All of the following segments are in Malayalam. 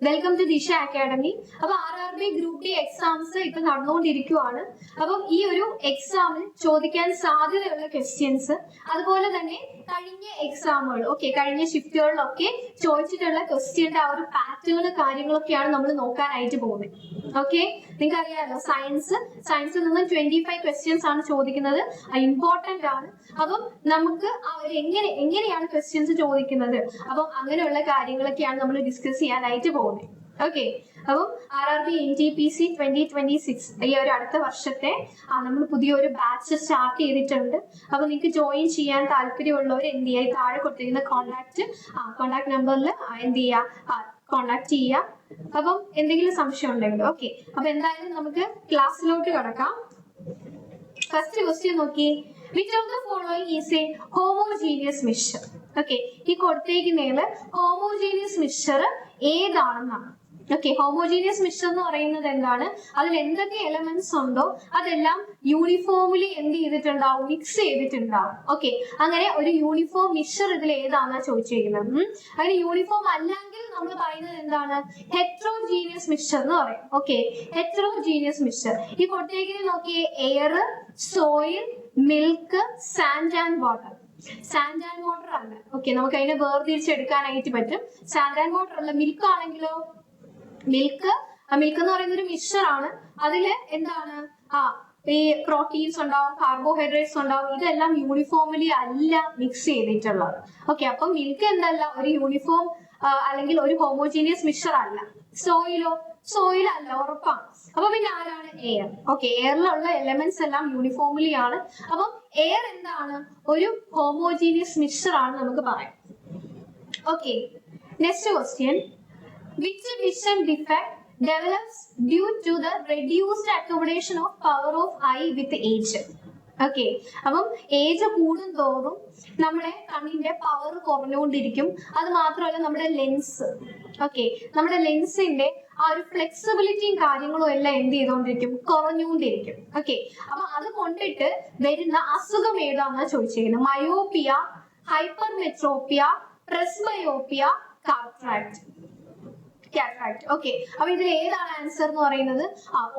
വെൽക്കം ടു ദിശ അക്കാഡമി. അപ്പൊ RRB ഗ്രൂപ്പ് ഡി എക്സാംസ് ഇപ്പൊ നടന്നുകൊണ്ടിരിക്കുവാണ്. അപ്പം ഈ ഒരു എക്സാമിൽ ചോദിക്കാൻ സാധ്യതയുള്ള ക്വസ്റ്റ്യൻസ്, അതുപോലെ തന്നെ കഴിഞ്ഞ എക്സാമുകൾ കഴിഞ്ഞ ഷിഫ്റ്റുകളിലൊക്കെ ചോദിച്ചിട്ടുള്ള ക്വസ്റ്റ്യന്റെ ആ ഒരു പാറ്റേൺ കാര്യങ്ങളൊക്കെയാണ് നമ്മൾ നോക്കാനായിട്ട് പോകുന്നത്. നിങ്ങൾക്ക് അറിയാമല്ലോ, സയൻസിൽ നിന്ന് 25 ക്വസ്റ്റ്യൻസ് ആണ് ചോദിക്കുന്നത്. ഇമ്പോർട്ടന്റ് ആണ്. അപ്പം നമുക്ക് എങ്ങനെയാണ് ക്വസ്റ്റ്യൻസ് ചോദിക്കുന്നത്, അപ്പം അങ്ങനെയുള്ള കാര്യങ്ങളൊക്കെയാണ് നമ്മൾ ഡിസ്കസ് ചെയ്യാനായിട്ട് പോകുന്നത്. അപ്പം RRB NTPC 2026 ഈ ഒരു അടുത്ത വർഷത്തെ നമ്മൾ പുതിയൊരു ബാച്ച് സ്റ്റാർട്ട് ചെയ്തിട്ടുണ്ട്. അപ്പൊ നിങ്ങൾക്ക് ജോയിൻ ചെയ്യാൻ താല്പര്യമുള്ളവർ എന്ത് ചെയ്യുക, താഴെ കൊടുത്തിരിക്കുന്ന കോൺടാക്ട് നമ്പറിൽ എന്ത് ചെയ്യുക, കോൺടാക്ട് ചെയ്യുക. അപ്പം എന്തെങ്കിലും സംശയം ഉണ്ടെങ്കിൽ അപ്പൊ എന്തായാലും നമുക്ക് ക്ലാസ്സിലോട്ട് കടക്കാം. ഫസ്റ്റ് ക്വസ്റ്റ്യൻ നോക്കി, which of the following is a homogeneous mixture? ഈ കൊടുത്തേക്കുന്നതില് ഹോമോജീനിയസ് മിക്സ്ചർ ഏതാണെന്നാണ്. ഹോമോജീനിയസ് മിക്സ്ചർ എന്ന് പറയുന്നത് എന്താണ്, അതിൽ എന്തൊക്കെ എലമെന്റ്സ് ഉണ്ടോ അതെല്ലാം യൂണിഫോംലി എന്ത് ചെയ്തിട്ടുണ്ടാവും, മിക്സ് ചെയ്തിട്ടുണ്ടാവും. അങ്ങനെ ഒരു യൂണിഫോം മിക്സ്ചർ ഇതിൽ ഏതാണെന്നാ ചോദിച്ചിരിക്കുന്നത്. അങ്ങനെ യൂണിഫോം അല്ലെങ്കിൽ നമ്മൾ പറയുന്നത് എന്താണ്, ഹെറ്ററോജീനിയസ് മിക്സ്ചർ എന്ന് പറയും. ഹെറ്ററോജീനിയസ് മിക്സ്ചർ ഈ കൊടുത്തേക്കുന്നത് നോക്കിയേ, air, soil, milk, sand and water. Sand and water അല്ല. നമുക്ക് അതിനെ വേർതിരിച്ചെടുക്കാനായിട്ട് പറ്റും. സാൻഡ് ആൻഡ് വാട്ടർ അല്ല. മിൽക്ക് ആണെങ്കിലോ, മിൽക്ക് എന്ന് പറയുന്ന ഒരു മിക്സ്ചർ ആണ്. അതില് എന്താണ്, ഈ പ്രോട്ടീൻസ് ഉണ്ടാവും, കാർബോഹൈഡ്രേറ്റ്സ് ഉണ്ടാവും. ഇതെല്ലാം യൂണിഫോംലി അല്ല മിക്സ് ചെയ്തിട്ടുള്ളത്. അപ്പം മിൽക്ക് എന്തല്ല, ഒരു യൂണിഫോം അല്ലെങ്കിൽ ഒരു ഹോമോജീനിയസ് മിക്സ്ചർ അല്ല. സോയിൽ അല്ല, ഉറപ്പാണ്. അപ്പൊ പിന്നെ ആരാണ്, എയർ. എയറിലുള്ള എലമെന്റ്സ് എല്ലാം യൂണിഫോംലി ആണ്. അപ്പം എയർ എന്താണ്, ഒരു ഹോമോജീനിയസ് മിക്സ്ചർ ആണ് നമുക്ക് പറയാം. Next question, which vision defect develops due to the reduced accommodation of power of eye with age? അപ്പം ഏജ് കൂടും തോറും നമ്മുടെ കണ്ണിന്റെ പവർ കുറഞ്ഞുകൊണ്ടിരിക്കും. അത് മാത്രമല്ല നമ്മുടെ ലെൻസിന്റെ ആ ഒരു ഫ്ലെക്സിബിലിറ്റിയും കാര്യങ്ങളും എല്ലാം എന്ത് ചെയ്തുകൊണ്ടിരിക്കും, കുറഞ്ഞുകൊണ്ടിരിക്കും. അപ്പൊ അത് കൊണ്ടിട്ട് വരുന്ന അസുഖം ഏതാണെന്നാ ചോദിച്ചിരിക്കുന്നത്. Myopia, hypermetropia, presbyopia, cataract. അപ്പൊ ഇതിൽ ഏതാണ് ആൻസർ എന്ന് പറയുന്നത്,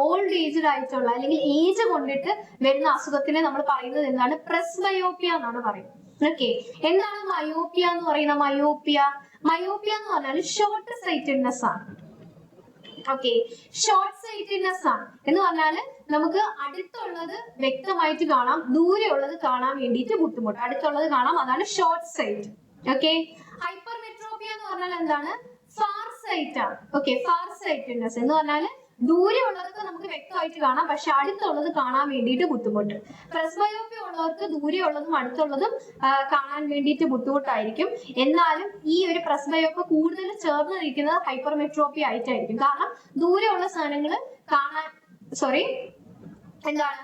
ഓൾഡ് ഏജ്ഡ് ആയിട്ടുള്ള അല്ലെങ്കിൽ ഏജ് കൊണ്ടിട്ട് വരുന്ന അസുഖത്തിനെ നമ്മൾ പറയുന്നത് എന്താണ്, പ്രെസ്ബയോപ്പിയ എന്നാണ് പറയുന്നത്. എന്താണ് മയോപ്പിയ എന്ന് പറയുന്നത്? മയോപ്പിയ എന്ന് പറഞ്ഞാൽ ഷോർട്ട് സൈറ്റഡ്നെസ് ആണ്. ഷോർട്ട് സൈറ്റഡ്നെസ് ആണ് എന്ന് പറഞ്ഞാല് നമുക്ക് അടുത്തുള്ളത് വ്യക്തമായിട്ട് കാണാം, ദൂരെയുള്ളത് കാണാൻ വേണ്ടിയിട്ട് ബുദ്ധിമുട്ട്. അടുത്തുള്ളത് കാണാം, അതാണ് ഷോർട്ട് സൈറ്റ്. ഹൈപ്പർമെട്രോപ്പിയ എന്ന് പറഞ്ഞാൽ എന്താണ്, ഫാർ സൈറ്റ് ആണ്. ഫാർ സൈറ്റഡ്നെസ് എന്ന് പറഞ്ഞാല് ദൂരെയുള്ളതൊക്കെ നമുക്ക് വ്യക്തമായിട്ട് കാണാം, പക്ഷെ അടുത്തുള്ളത് കാണാൻ വേണ്ടിയിട്ട് ബുദ്ധിമുട്ട്. പ്രെസ്ബയോപ്പിയ ഉള്ളവർക്ക് ദൂരെയുള്ളതും അടുത്തുള്ളതും കാണാൻ വേണ്ടിയിട്ട് ബുദ്ധിമുട്ടായിരിക്കും. എന്നാലും ഈ ഒരു പ്രെസ്ബയോപ്പിയ കൂടുതൽ ചേർന്ന് നിൽക്കുന്നത് ഹൈപ്പർമെട്രോപ്പിയ ആയിട്ടായിരിക്കും. കാരണം ദൂരെയുള്ള സാധനങ്ങൾ എന്താണ്,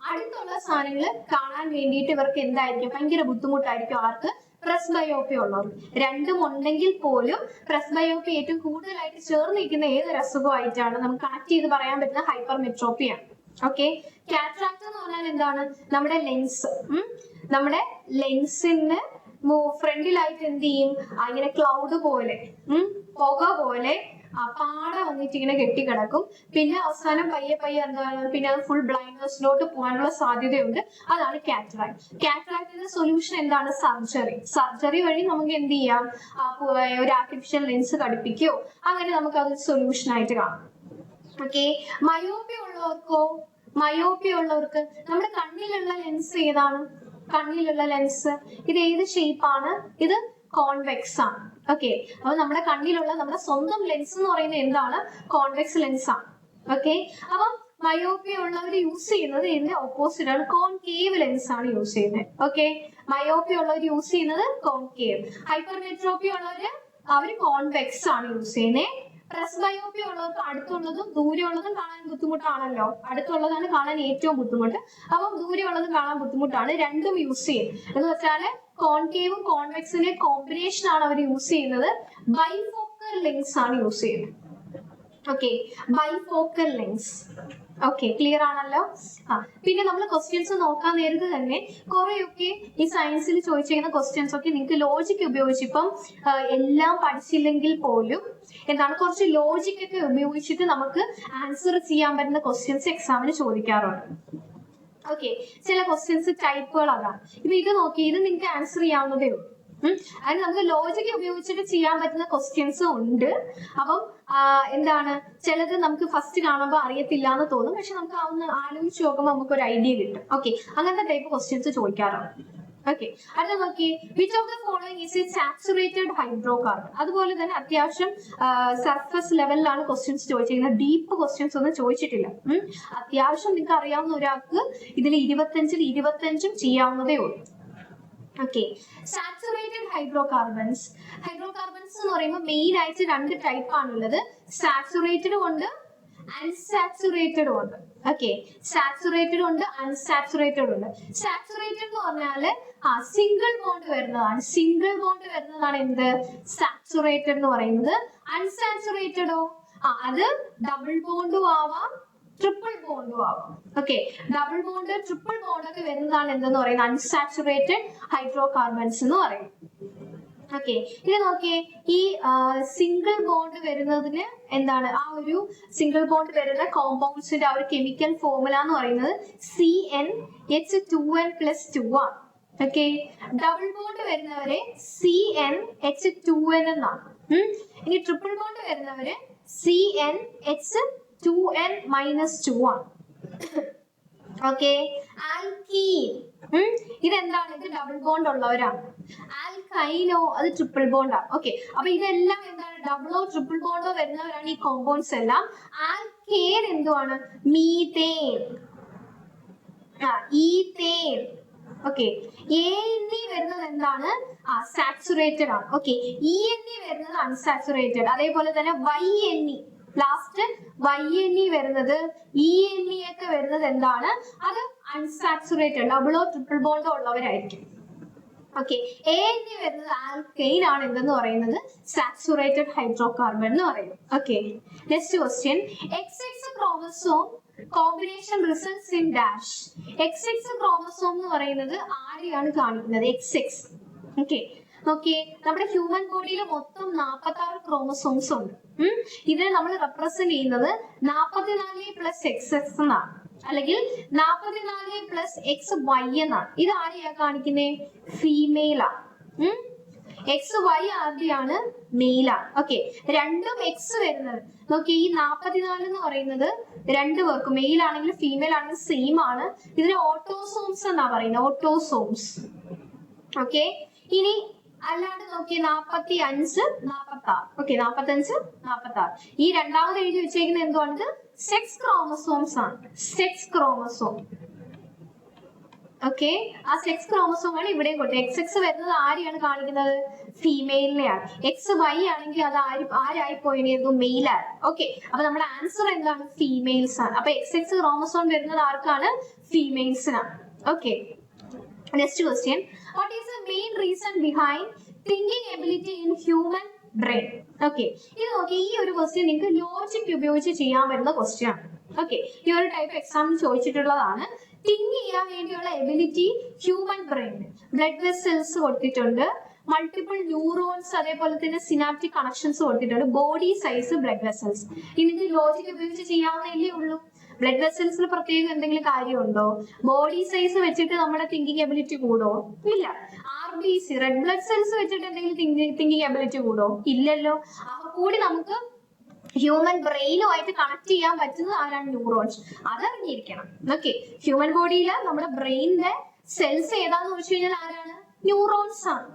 അടുത്തുള്ള സാധനങ്ങൾ കാണാൻ വേണ്ടിയിട്ട് ഇവർക്ക് എന്തായിരിക്കും, ഭയങ്കര ബുദ്ധിമുട്ടായിരിക്കും. ആർക്ക്, പ്രെസ്ബയോപ്പിയ ഉള്ളവർ. രണ്ടും ഉണ്ടെങ്കിൽ പോലും പ്രെസ്ബയോപ്പിയ ഏറ്റവും കൂടുതലായിട്ട് ചേർന്ന് നിൽക്കുന്ന ഏതൊരു അസുഖമായിട്ടാണ് നമുക്ക് കണക്ട് ചെയ്ത് പറയാൻ പറ്റുന്ന ഹൈപ്പർമെട്രോപ്പിയ. കാട്രാക്ട് എന്ന് പറഞ്ഞാൽ എന്താണ്, നമ്മുടെ ലെൻസിന് ഫ്രണ്ടിലായിട്ട് എന്ത് ചെയ്യും, ഇങ്ങനെ ക്ലൗഡ് പോലെ, പുക പോലെ പാട വന്നിട്ട് ഇങ്ങനെ കെട്ടിക്കിടക്കും. പിന്നെ അവസാനം പയ്യെ എന്താണ്, പിന്നെ അത് ഫുൾ ബ്ലൈൻഡ്നെസ്സിലോട്ട് പോകാനുള്ള സാധ്യതയുണ്ട്. അതാണ് കാറ്ററാക്ട്. കാറ്ററാക്ടിന്റെ സൊല്യൂഷൻ എന്താണ്, സർജറി വഴി നമുക്ക് എന്ത് ചെയ്യാം, ഒരു ആർട്ടിഫിഷ്യൽ ലെൻസ് ഘടിപ്പിക്കോ, അങ്ങനെ നമുക്ക് അത് സൊല്യൂഷൻ ആയിട്ട് കാണാം. മയോപ്പിയ ഉള്ളവർക്ക് നമ്മുടെ കണ്ണിലുള്ള ലെൻസ് ഏതാണ്, ഇത് ഏത് ഷേപ്പാണ്, ഇത് കോൺവെക്സ് ആണ്. അപ്പൊ നമ്മുടെ കണ്ണിലുള്ള നമ്മുടെ സ്വന്തം ലെൻസ് എന്ന് പറയുന്നത് എന്താണ്, കോൺവെക്സ് ലെൻസ് ആണ്. അപ്പം മയോപ്പിയ ഉള്ളവർ യൂസ് ചെയ്യുന്നത് ഇതിന്റെ ഓപ്പോസിറ്റ് ആണ്, കോൺകേവ് ലെൻസ് ആണ് യൂസ് ചെയ്യുന്നത്. മയോപ്പിയ ഉള്ളവർ യൂസ് ചെയ്യുന്നത് കോൺകേവ്. ഹൈപ്പർമെട്രോപ്പിയ ഉള്ളവര് അവര് കോൺവെക്സ് ആണ് യൂസ് ചെയ്യുന്നത്. പ്രെസ്ബയോപ്പിയ ഉള്ളവർക്ക് അടുത്തുള്ളതും ദൂരെയുള്ളതും കാണാൻ ബുദ്ധിമുട്ടാണല്ലോ. അടുത്തുള്ളതാണ് കാണാൻ ഏറ്റവും ബുദ്ധിമുട്ട്, അപ്പം ദൂരെയുള്ളത് കാണാൻ ബുദ്ധിമുട്ടാണ്. രണ്ടും യൂസ് ചെയ്യും എന്ന് വെച്ചാല് കോൺകേവും കോൺവെക്സിന്റെ കോമ്പിനേഷൻ ആണ് അവർ യൂസ് ചെയ്യുന്നത്. ബൈഫോക്കൽ ലെൻസ് ആണ് യൂസ് ചെയ്യുന്നത്. Bifocal lens. ഓക്കെ, ക്ലിയർ ആണല്ലോ. പിന്നെ നമ്മൾ ക്വസ്റ്റ്യൻസ് നോക്കാൻ നേരത്ത് തന്നെ കുറെയൊക്കെ ഈ സയൻസിൽ ചോദിച്ചിരിക്കുന്ന ക്വസ്റ്റ്യൻസ് ഒക്കെ നിങ്ങൾക്ക് ലോജിക് ഉപയോഗിച്ച് ഇപ്പം എല്ലാം പഠിച്ചില്ലെങ്കിൽ പോലും എന്താണ് കുറച്ച് ലോജിക് ഒക്കെ ഉപയോഗിച്ചിട്ട് നമുക്ക് ആൻസർ ചെയ്യാൻ പറ്റുന്ന ക്വസ്റ്റ്യൻസ് എക്സാമിന് ചോദിക്കാറുണ്ട്. ഓക്കെ, ചില ക്വസ്റ്റ്യൻസ് ടൈപ്പുകൾ അതാണ്. ഇപ്പൊ ഇത് നോക്കി, ഇത് നിങ്ങൾക്ക് ആൻസർ ചെയ്യാവുന്നതേ ഉള്ളൂ. അതിന് നമുക്ക് ലോജിക് ഉപയോഗിച്ചിട്ട് ചെയ്യാൻ പറ്റുന്ന ക്വസ്റ്റ്യൻസും ഉണ്ട്. അപ്പം എന്താണ്, ചിലത് നമുക്ക് ഫസ്റ്റ് കാണുമ്പോൾ അറിയത്തില്ല എന്ന് തോന്നും, പക്ഷെ നമുക്ക് ഒന്ന് ആലോചിച്ച് നോക്കുമ്പോൾ നമുക്ക് ഒരു ഐഡിയ കിട്ടും. ഓക്കെ, അങ്ങനത്തെ ടൈപ്പ് ക്വസ്റ്റ്യൻസ് ചോദിക്കാറുണ്ട്. ഓക്കെ, അടുത്ത നോക്കി, which of the following is A saturated hydrocarbon. അതുപോലെ തന്നെ അത്യാവശ്യം സർഫസ് ലെവലിലാണ് ക്വസ്റ്റ്യൻസ് ചോദിച്ചിരിക്കുന്നത്. ഡീപ്പ് ക്വസ്റ്റ്യൻസ് ഒന്നും ചോദിച്ചിട്ടില്ല. അത്യാവശ്യം നിങ്ങൾക്ക് അറിയാവുന്ന ഒരാൾക്ക് ഇതിൽ 25-ൽ 25 ചെയ്യാവുന്നതേ ഉള്ളൂ. Okay, saturated hydrocarbons. ഹൈഡ്രോകാർബൺസ് എന്ന് പറയുമ്പോൾ മെയിൻ ആയിട്ട് 2 ടൈപ്പ് ആണുള്ളത്. സാച്ചുറേറ്റഡും ഉണ്ട്, അൺസാച്ചുറേറ്റഡും ഉണ്ട്. ഓക്കെ, സാച്ചുറേറ്റഡ് ഉണ്ട്, അൺസാച്ചുറേറ്റഡ് ഉണ്ട്. സാച്ചുറേറ്റഡ് എന്ന് പറഞ്ഞാല് സിംഗിൾ ബോണ്ട് വരുന്നതാണ്. സിംഗിൾ ബോണ്ട് വരുന്നതാണ് എന്ത്, സാച്ചുറേറ്റഡ് എന്ന് പറയുന്നത്. അൺസാച്ചുറേറ്റഡോ അത് ഡബിൾ ബോണ്ടും ആവാം, ട്രിപ്പിൾ ബോണ്ടും ആവാം. Okay, double bond, triple bond ഒക്കെ വരുന്നതാണ് എന്തെന്ന് പറയുന്നത്, അൺസാച്ചുറേറ്റഡ് ഹൈഡ്രോകാർബൺസ് എന്ന് പറയും. ഓക്കെ, ഇത് നോക്കിയേ, ഈ സിംഗിൾ ബോണ്ട് വരുന്നതിന് എന്താണ്, ആ ഒരു സിംഗിൾ ബോണ്ട് വരുന്ന കോമ്പൗണ്ട്സിന്റെ ആ ഒരു കെമിക്കൽ ഫോർമുല എന്ന് പറയുന്നത് CnH2n+2 ആണ്. ഓക്കെ, ഡബിൾ ബോണ്ട് വരുന്നവരെ CnH2n എന്നാണ്. ഇനി ട്രിപ്പിൾ ബോണ്ട് വരുന്നവര് CnH2n-2 ആണ്. ഓക്കെ, ആൽക്കീൻ ഇതെന്താണ്, ഇത് ഡബിൾ ബോണ്ട് ഉള്ളവരാണ്. ആൽക്കൈനോ അത് ട്രിപ്പിൾ ബോണ്ടാണ്. ഓക്കെ, അപ്പൊ ഇതെല്ലാം എന്താണ്, ഡബിളോ ട്രിപ്പിൾ ബോണ്ടോ വരുന്നവരാണ് ഈ കോമ്പൗണ്ട്സ് എല്ലാം. ആൽക്കേൻ എന്തുവാണ്, മീതേൻ, ഈതേൻ. ഓക്കെ, ANE വരുന്നത് എന്താണ്, സാച്ചുറേറ്റഡ് ആണ്. ഓക്കെ, ENE വരുന്നത് അൺസാച്ചുറേറ്റഡ്. അതേപോലെ തന്നെ YNE, ലാസ്റ്റ് YNE വരുന്നത്, ENE ഒക്കെ വരുന്നത് എന്താണ്, അത് അൺസാച്ചുറേറ്റഡ്, ഡബിളോ ട്രിപ്പിൾ ബോണ്ടോ ഉള്ളവരായിരിക്കും. ഓക്കെ, ANE വരുന്നത് ആൽക്കൈൻ ആണ് എന്തെന്ന് പറയുന്നത്, സാച്ചുറേറ്റഡ് ഹൈഡ്രോകാർബൺ എന്ന് പറയുന്നത്. Okay, next question, XX chromosome combination results in dash. XX chromosome എന്ന് പറയുന്നത് ആരെയാണ് കാണിക്കുന്നത്, XX. ഓക്കെ, നോക്കിയേ, നമ്മുടെ ഹ്യൂമൻ ബോഡിയിൽ മൊത്തം 46 ക്രോമസോംസ് ഉണ്ട്. ഇതിനെ നമ്മൾ റെപ്രസെന്റ് ചെയ്യുന്നത് 44+XX എന്നാണ്, അല്ലെങ്കിൽ 44+XY എന്നാണ്. ഇത് ആരെയാ കാണിക്കുന്നേ, ഫീമെയിൽ ആണ്. XY ആരുടെയാണ്, മെയിലാണ്. ഓക്കെ, രണ്ടും X വരുന്നത് നോക്കി, ഈ 44 എന്ന് പറയുന്നത് 2 പേർക്ക്, മെയിൽ ആണെങ്കിലും ഫീമെയിൽ ആണെങ്കിലും സെയിം ആണ്. ഇതിന് ഓട്ടോസോംസ് എന്നാ പറയുന്നത്, ഓട്ടോസോംസ്. ഓക്കെ, ഇനി അല്ലാണ്ട് നോക്കി 45, 46. ഓക്കെ, 45, 46. ഈ രണ്ടാമത് എഴുതി വെച്ചേക്കുന്നത് എന്തുവാണ്, സെക്സ് ക്രോമസോംസ് ആണ്, സെക്സ് ക്രോമസോം. ഓക്കെ, ആ സെക്സ് ക്രോമസോം ആണ് ഇവിടെയും കൊടുത്തത്. XX വരുന്നത് ആരെയാണ് കാണിക്കുന്നത്, ഫീമെയിലിനെയാണ്. XY ആണെങ്കിൽ അത് ആരായി പോയിരുന്നു, മെയിലാണ്. ഓക്കെ, അപ്പൊ നമ്മുടെ ആൻസർ എന്താണ്, ഫീമെയിൽസ് ആണ്. അപ്പൊ XX ക്രോമസോം വരുന്നത് ആർക്കാണ്, ഫീമെയിൽസിനാണ്. Okay, next question, what is the main reason behind thinking ability in human brain. Okay, ഇത് നോക്കി, ഈ ഒരു ക്വസ്റ്റ്യൻ നിങ്ങൾക്ക് ലോജിക് ഉപയോഗിച്ച് ചെയ്യാൻ പറ്റുന്ന ക്വസ്റ്റ്യൻ ആണ്. ഓക്കെ, ഈ ഒരു ടൈപ്പ് എക്സാമിന് ചോദിച്ചിട്ടുള്ളതാണ്. തിങ്ക് ചെയ്യാൻ വേണ്ടിയുള്ള ability human brain, blood vessels കൊടുത്തിട്ടുണ്ട്, മൾട്ടിപ്പിൾ ന്യൂറോൺസ്, അതേപോലെ തന്നെ സിനാപ്റ്റിക് കണക്ഷൻസ് കൊടുത്തിട്ടുണ്ട്, ബോഡി സൈസ്, ബ്ലഡ് വെസൽസ്. ഇതിന് ലോജിക് ഉപയോഗിച്ച് ചെയ്യാവുന്നതല്ലേ ഉള്ളൂ. ബ്ലഡ് വെസൽസിൽ പ്രത്യേകം എന്തെങ്കിലും കാര്യമുണ്ടോ, ബോഡി സൈസ് വെച്ചിട്ട് നമ്മുടെ തിങ്കിങ് എബിലിറ്റി കൂടോ, ഇല്ല. RBC, റെഡ് ബ്ലഡ് സെൽസ് വെച്ചിട്ട് എന്തെങ്കിലും തിങ്കിങ് എബിലിറ്റി കൂടോ, ഇല്ലല്ലോ. അപ്പൊ കൂടി നമുക്ക് ഹ്യൂമൻ ബ്രെയിനുമായിട്ട് കണക്ട് ചെയ്യാൻ പറ്റുന്നത് ആരാണ്, ന്യൂറോൺസ്. അതറിഞ്ഞിരിക്കണം. ഓക്കെ, ഹ്യൂമൻ ബോഡിയിൽ നമ്മുടെ ബ്രെയിനിന്റെ സെൽസ് ഏതാന്ന് ചോദിച്ചു കഴിഞ്ഞാൽ ആരാണ്, ന്യൂറോൺസ് ആണ്.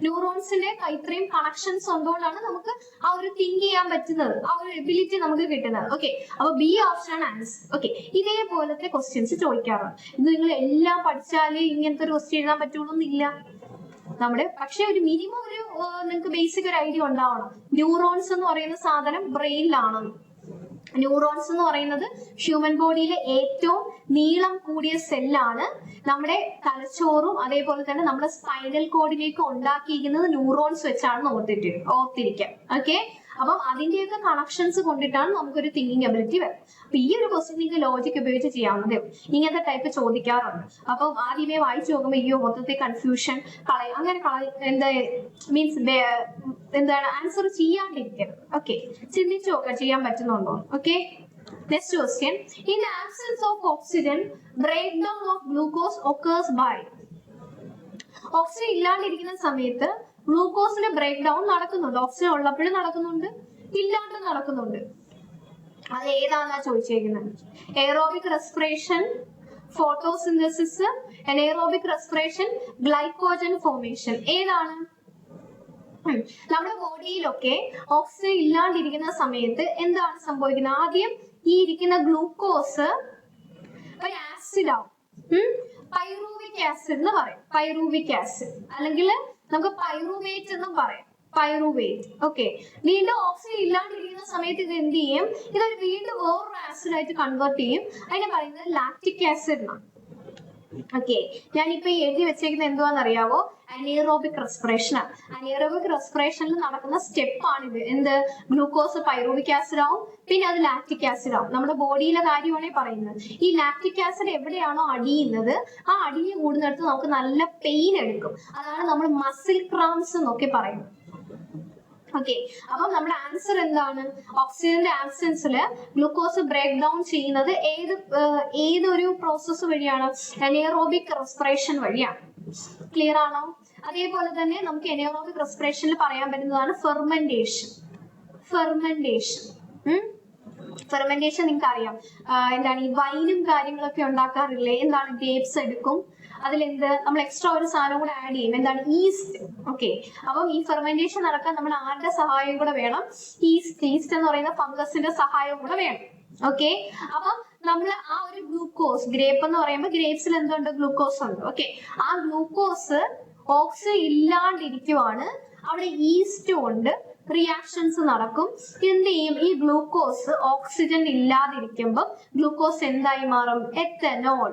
ന്യൂറോൺസിന്റെ ഇത്രയും കണക്ഷൻസ് ഉള്ളതുകൊണ്ടാണ് നമുക്ക് ആ ഒരു തിങ്ക് ചെയ്യാൻ പറ്റുന്നത്, ആ ഒരു എബിലിറ്റി നമുക്ക് കിട്ടുന്നത്. ഓക്കെ, അപ്പൊ B ഓപ്ഷൻ ആണ് ആൻസർ. ഓക്കെ, ഇതേപോലത്തെ ക്വസ്റ്റ്യൻസ് ചോദിക്കാറുണ്ട്. ഇത് നിങ്ങൾ എല്ലാം പഠിച്ചാലേ ഇങ്ങനത്തെ ഒരു ക്വസ്റ്റ്യൻ എഴുതാൻ പറ്റുള്ളൂ എന്നില്ല. നമ്മുടെ പക്ഷെ ഒരു മിനിമം ഒരു നിങ്ങൾക്ക് ബേസിക് ഒരു ഐഡിയ ഉണ്ടാവണം. ന്യൂറോൺസ് എന്ന് പറയുന്ന സാധനം ബ്രെയിനിലാണെന്ന്. ന്യൂറോൺസ് എന്ന് പറയുന്നത് ഹ്യൂമൻ ബോഡിയിലെ ഏറ്റവും നീളം കൂടിയ സെല്ലാണ്. നമ്മുടെ തലച്ചോറും അതേപോലെ തന്നെ നമ്മുടെ സ്പൈനൽ കോഡിലേക്ക് ഉണ്ടാക്കിയിരിക്കുന്നത് ന്യൂറോൺസ് വെച്ചാണ് ഓർത്തിരിക്കാം. ഓക്കെ, അപ്പം അതിന്റെയൊക്കെ കണക്ഷൻസ് കൊണ്ടിട്ടാണ് നമുക്കൊരു തിങ്കിങ് എബിലിറ്റി വരുന്നത്. അപ്പൊ ഈ ഒരു ക്വസ്റ്റ്യൻ നിങ്ങൾക്ക് ലോജിക് ഉപയോഗിച്ച് ചെയ്യാവുന്നതേ ഉള്ളൂ. ഇങ്ങനത്തെ ടൈപ്പ് ചോദിക്കാറുണ്ട്. അപ്പം ആദ്യമേ വായിച്ചു നോക്കുമ്പോൾ അയ്യോ മൊത്തത്തിൽ കൺഫ്യൂഷൻ അങ്ങനെ എന്താ മീൻസ് എന്താണ് ആൻസർ ചെയ്യാണ്ടിരിക്കരുത്. ഓക്കെ, ചിന്തിച്ചു നോക്കാം ചെയ്യാൻ പറ്റുന്നുണ്ടോ. Okay, next question. In the absence of oxygen, breakdown of glucose occurs by. Oxygen ഇല്ലാണ്ടിരിക്കുന്ന സമയത്ത് ഗ്ലൂക്കോസിന്റെ ബ്രേക്ക് ഡൗൺ നടക്കുന്നുണ്ട്. ഓക്സിജൻ ഉള്ളപ്പോഴും നടക്കുന്നുണ്ട്, ഇല്ലാണ്ടും നടക്കുന്നുണ്ട്. അത് ഏതാണെന്നാ ചോദിച്ചേക്കുന്നത്. Aerobic respiration, photosynthesis, anaerobic respiration, glycogen formation. ഏതാണ്? നമ്മുടെ ബോഡിയിലൊക്കെ ഓക്സിജൻ ഇല്ലാണ്ടിരിക്കുന്ന സമയത്ത് എന്താണ് സംഭവിക്കുന്നത്? ആദ്യം ഈ ഇരിക്കുന്ന ഗ്ലൂക്കോസ് ഒരു ആസിഡ് ആവും. പൈറൂവിക് ആസിഡ് എന്ന് പറയും. പൈറൂവിക് ആസിഡ് അല്ലെങ്കിൽ നമുക്ക് പൈറുവേറ്റ് എന്നും പറയാം. പൈറുവേറ്റ്. ഓക്കെ, വീണ്ടും ഓക്സിജൻ ഇല്ലാണ്ടിരിക്കുന്ന സമയത്ത് ഇത് എന്ത് ചെയ്യും? ഇതൊരു വീണ്ടും വേറൊരു ആസിഡ് ആയിട്ട് കൺവേർട്ട് ചെയ്യും. അതിനെ പറയുന്നത് ലാക്റ്റിക് ആസിഡ് എന്നാണ്. ഓക്കെ, ഞാനിപ്പോ എഴുതി വെച്ചേക്കുന്നത് എന്തുവാന്ന് അറിയാവോ? അനേറോബിക് റെസ്പിറേഷൻ ആണ്. അനേറോബിക് റെസ്പിറേഷനിൽ നടക്കുന്ന സ്റ്റെപ്പ് ആണിത്. എന്ത്? ഗ്ലൂക്കോസ് പൈറൂവിക് ആസിഡ് ആവും, പിന്നെ അത് ലാക്റ്റിക് ആസിഡ് ആവും. നമ്മുടെ ബോഡിയിലെ കാര്യമാണ് പറയുന്നത്. ഈ ലാക്റ്റിക് ആസിഡ് എവിടെയാണോ അടിയുന്നത്, ആ അടിഞ്ഞു കൂടുന്നിടത്ത് നമുക്ക് നല്ല പെയിൻ എടുക്കും. അതാണ് നമ്മൾ മസിൽ ക്രാംസ് എന്നൊക്കെ പറയുന്നത്. ഓക്കെ, അപ്പം നമ്മുടെ ആൻസർ എന്താണ്? ഓക്സിജന്റെ ആബ്സെൻസിൽ ഗ്ലൂക്കോസ് ബ്രേക്ക് ഡൗൺ ചെയ്യുന്നത് ഏതൊരു പ്രോസസ്സ് വഴിയാണ്? അനേറോബിക് റെസ്പിറേഷൻ വഴിയാണ്. ക്ലിയർ ആണോ? അതേപോലെ തന്നെ നമുക്ക് അനേറോബിക് റെസ്പിറേഷനിൽ പറയാൻ പറ്റുന്നതാണ് ഫെർമെന്റേഷൻ. ഫെർമെന്റേഷൻ നിങ്ങൾക്ക് അറിയാം. എന്താണ്? ഈ വൈനും കാര്യങ്ങളൊക്കെ ഉണ്ടാക്കാറില്ലേ? എന്താണ്? ഗ്രേപ്സ് എടുക്കും, അതിലെന്ത് നമ്മൾ എക്സ്ട്രാ ഒരു സാധനം കൂടെ ആഡ് ചെയ്യും. എന്താണ്? ഈസ്റ്റ്. ഓക്കെ, അപ്പം ഈ ഫെർമെന്റേഷൻ നടക്കാൻ നമ്മൾ ആരുടെ സഹായം കൂടെ വേണം? ഈസ്റ്റ് എന്ന് പറയുന്ന ഫംഗസിന്റെ സഹായം കൂടെ വേണം. ഓക്കെ, അപ്പം നമ്മൾ ആ ഒരു ഗ്ലൂക്കോസ്, ഗ്രേപ്പ് എന്ന് പറയുമ്പോൾ ഗ്രേപ്സിൽ എന്തുണ്ട്? ഗ്ലൂക്കോസ് ഉണ്ട്. ഓക്കെ, ആ ഗ്ലൂക്കോസ് ഓക്സിജൻ ഇല്ലാണ്ടിരിക്കുവാണ്, അവിടെ ഈസ്റ്റ് കൊണ്ട് റിയാക്ഷൻസ് നടക്കും. എന്ത് ചെയ്യും? ഈ ഗ്ലൂക്കോസ് ഓക്സിജൻ ഇല്ലാതിരിക്കുമ്പോൾ ഗ്ലൂക്കോസ് എന്തായി മാറും? എത്തനോൾ.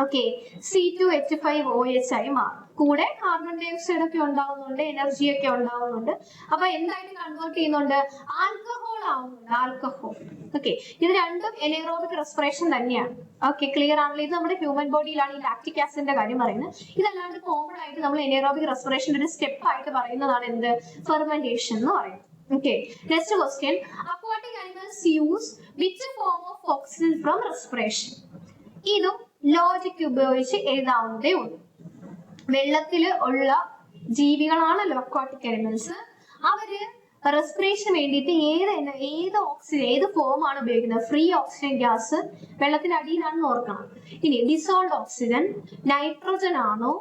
ഓക്കെ, C2H5OH ആയി മാറും. കൂടെ കാർബൺ ഡൈ ഓക്സൈഡ് ഒക്കെ ഉണ്ടാവുന്നുണ്ട്, എനർജി ഒക്കെ ഉണ്ടാവുന്നുണ്ട്. അപ്പൊ എന്തായിട്ട് കൺവേർട്ട് ചെയ്യുന്നുണ്ട്? ആൽക്കഹോൾ ആവുന്നുണ്ട്. ആൽക്കഹോൾ. ഓക്കെ, ഇത് രണ്ടും എനേറോബിക് റെസ്പിറേഷൻ തന്നെയാണ്. ഓക്കെ, ക്ലിയർ ആണല്ലോ? ഇത് നമ്മുടെ ഹ്യൂമൻ ബോഡിയിലാണ് ഈ ലാക്റ്റിക് ആസിഡിന്റെ കാര്യം പറയുന്നത്. ഇതല്ലാണ്ട് കോമൺ ആയിട്ട് നമ്മൾ എനേറോബിക് റെസ്പിറേഷന്റെ ഒരു സ്റ്റെപ്പ് ആയിട്ട് പറയുന്നതാണ് എന്ത്? ഫെർമെന്റേഷൻ എന്ന് പറയുന്നത്. Okay, next question. Aquatic animals use which form of oxygen from respiration? ഇതും ലോജിക് ഉപയോഗിച്ച് എഴുതാവുന്നതേ ഉള്ളൂ. വെള്ളത്തിൽ ഉള്ള ജീവികളാണല്ലോ അക്വാട്ടിക് അനിമൽസ്. അവര് റെസ്പിറേഷന് വേണ്ടിയിട്ട് ഏത് ഫോം ആണ് ഉപയോഗിക്കുന്നത്? ഫ്രീ ഓക്സിജൻ ഗ്യാസ് വെള്ളത്തിന്റെ അടിയിലാണെന്ന് ഓർക്കണം. ഇനി ഡിസോൾഡ് ഓക്സിജൻ, നൈട്രോജൻ ആണോ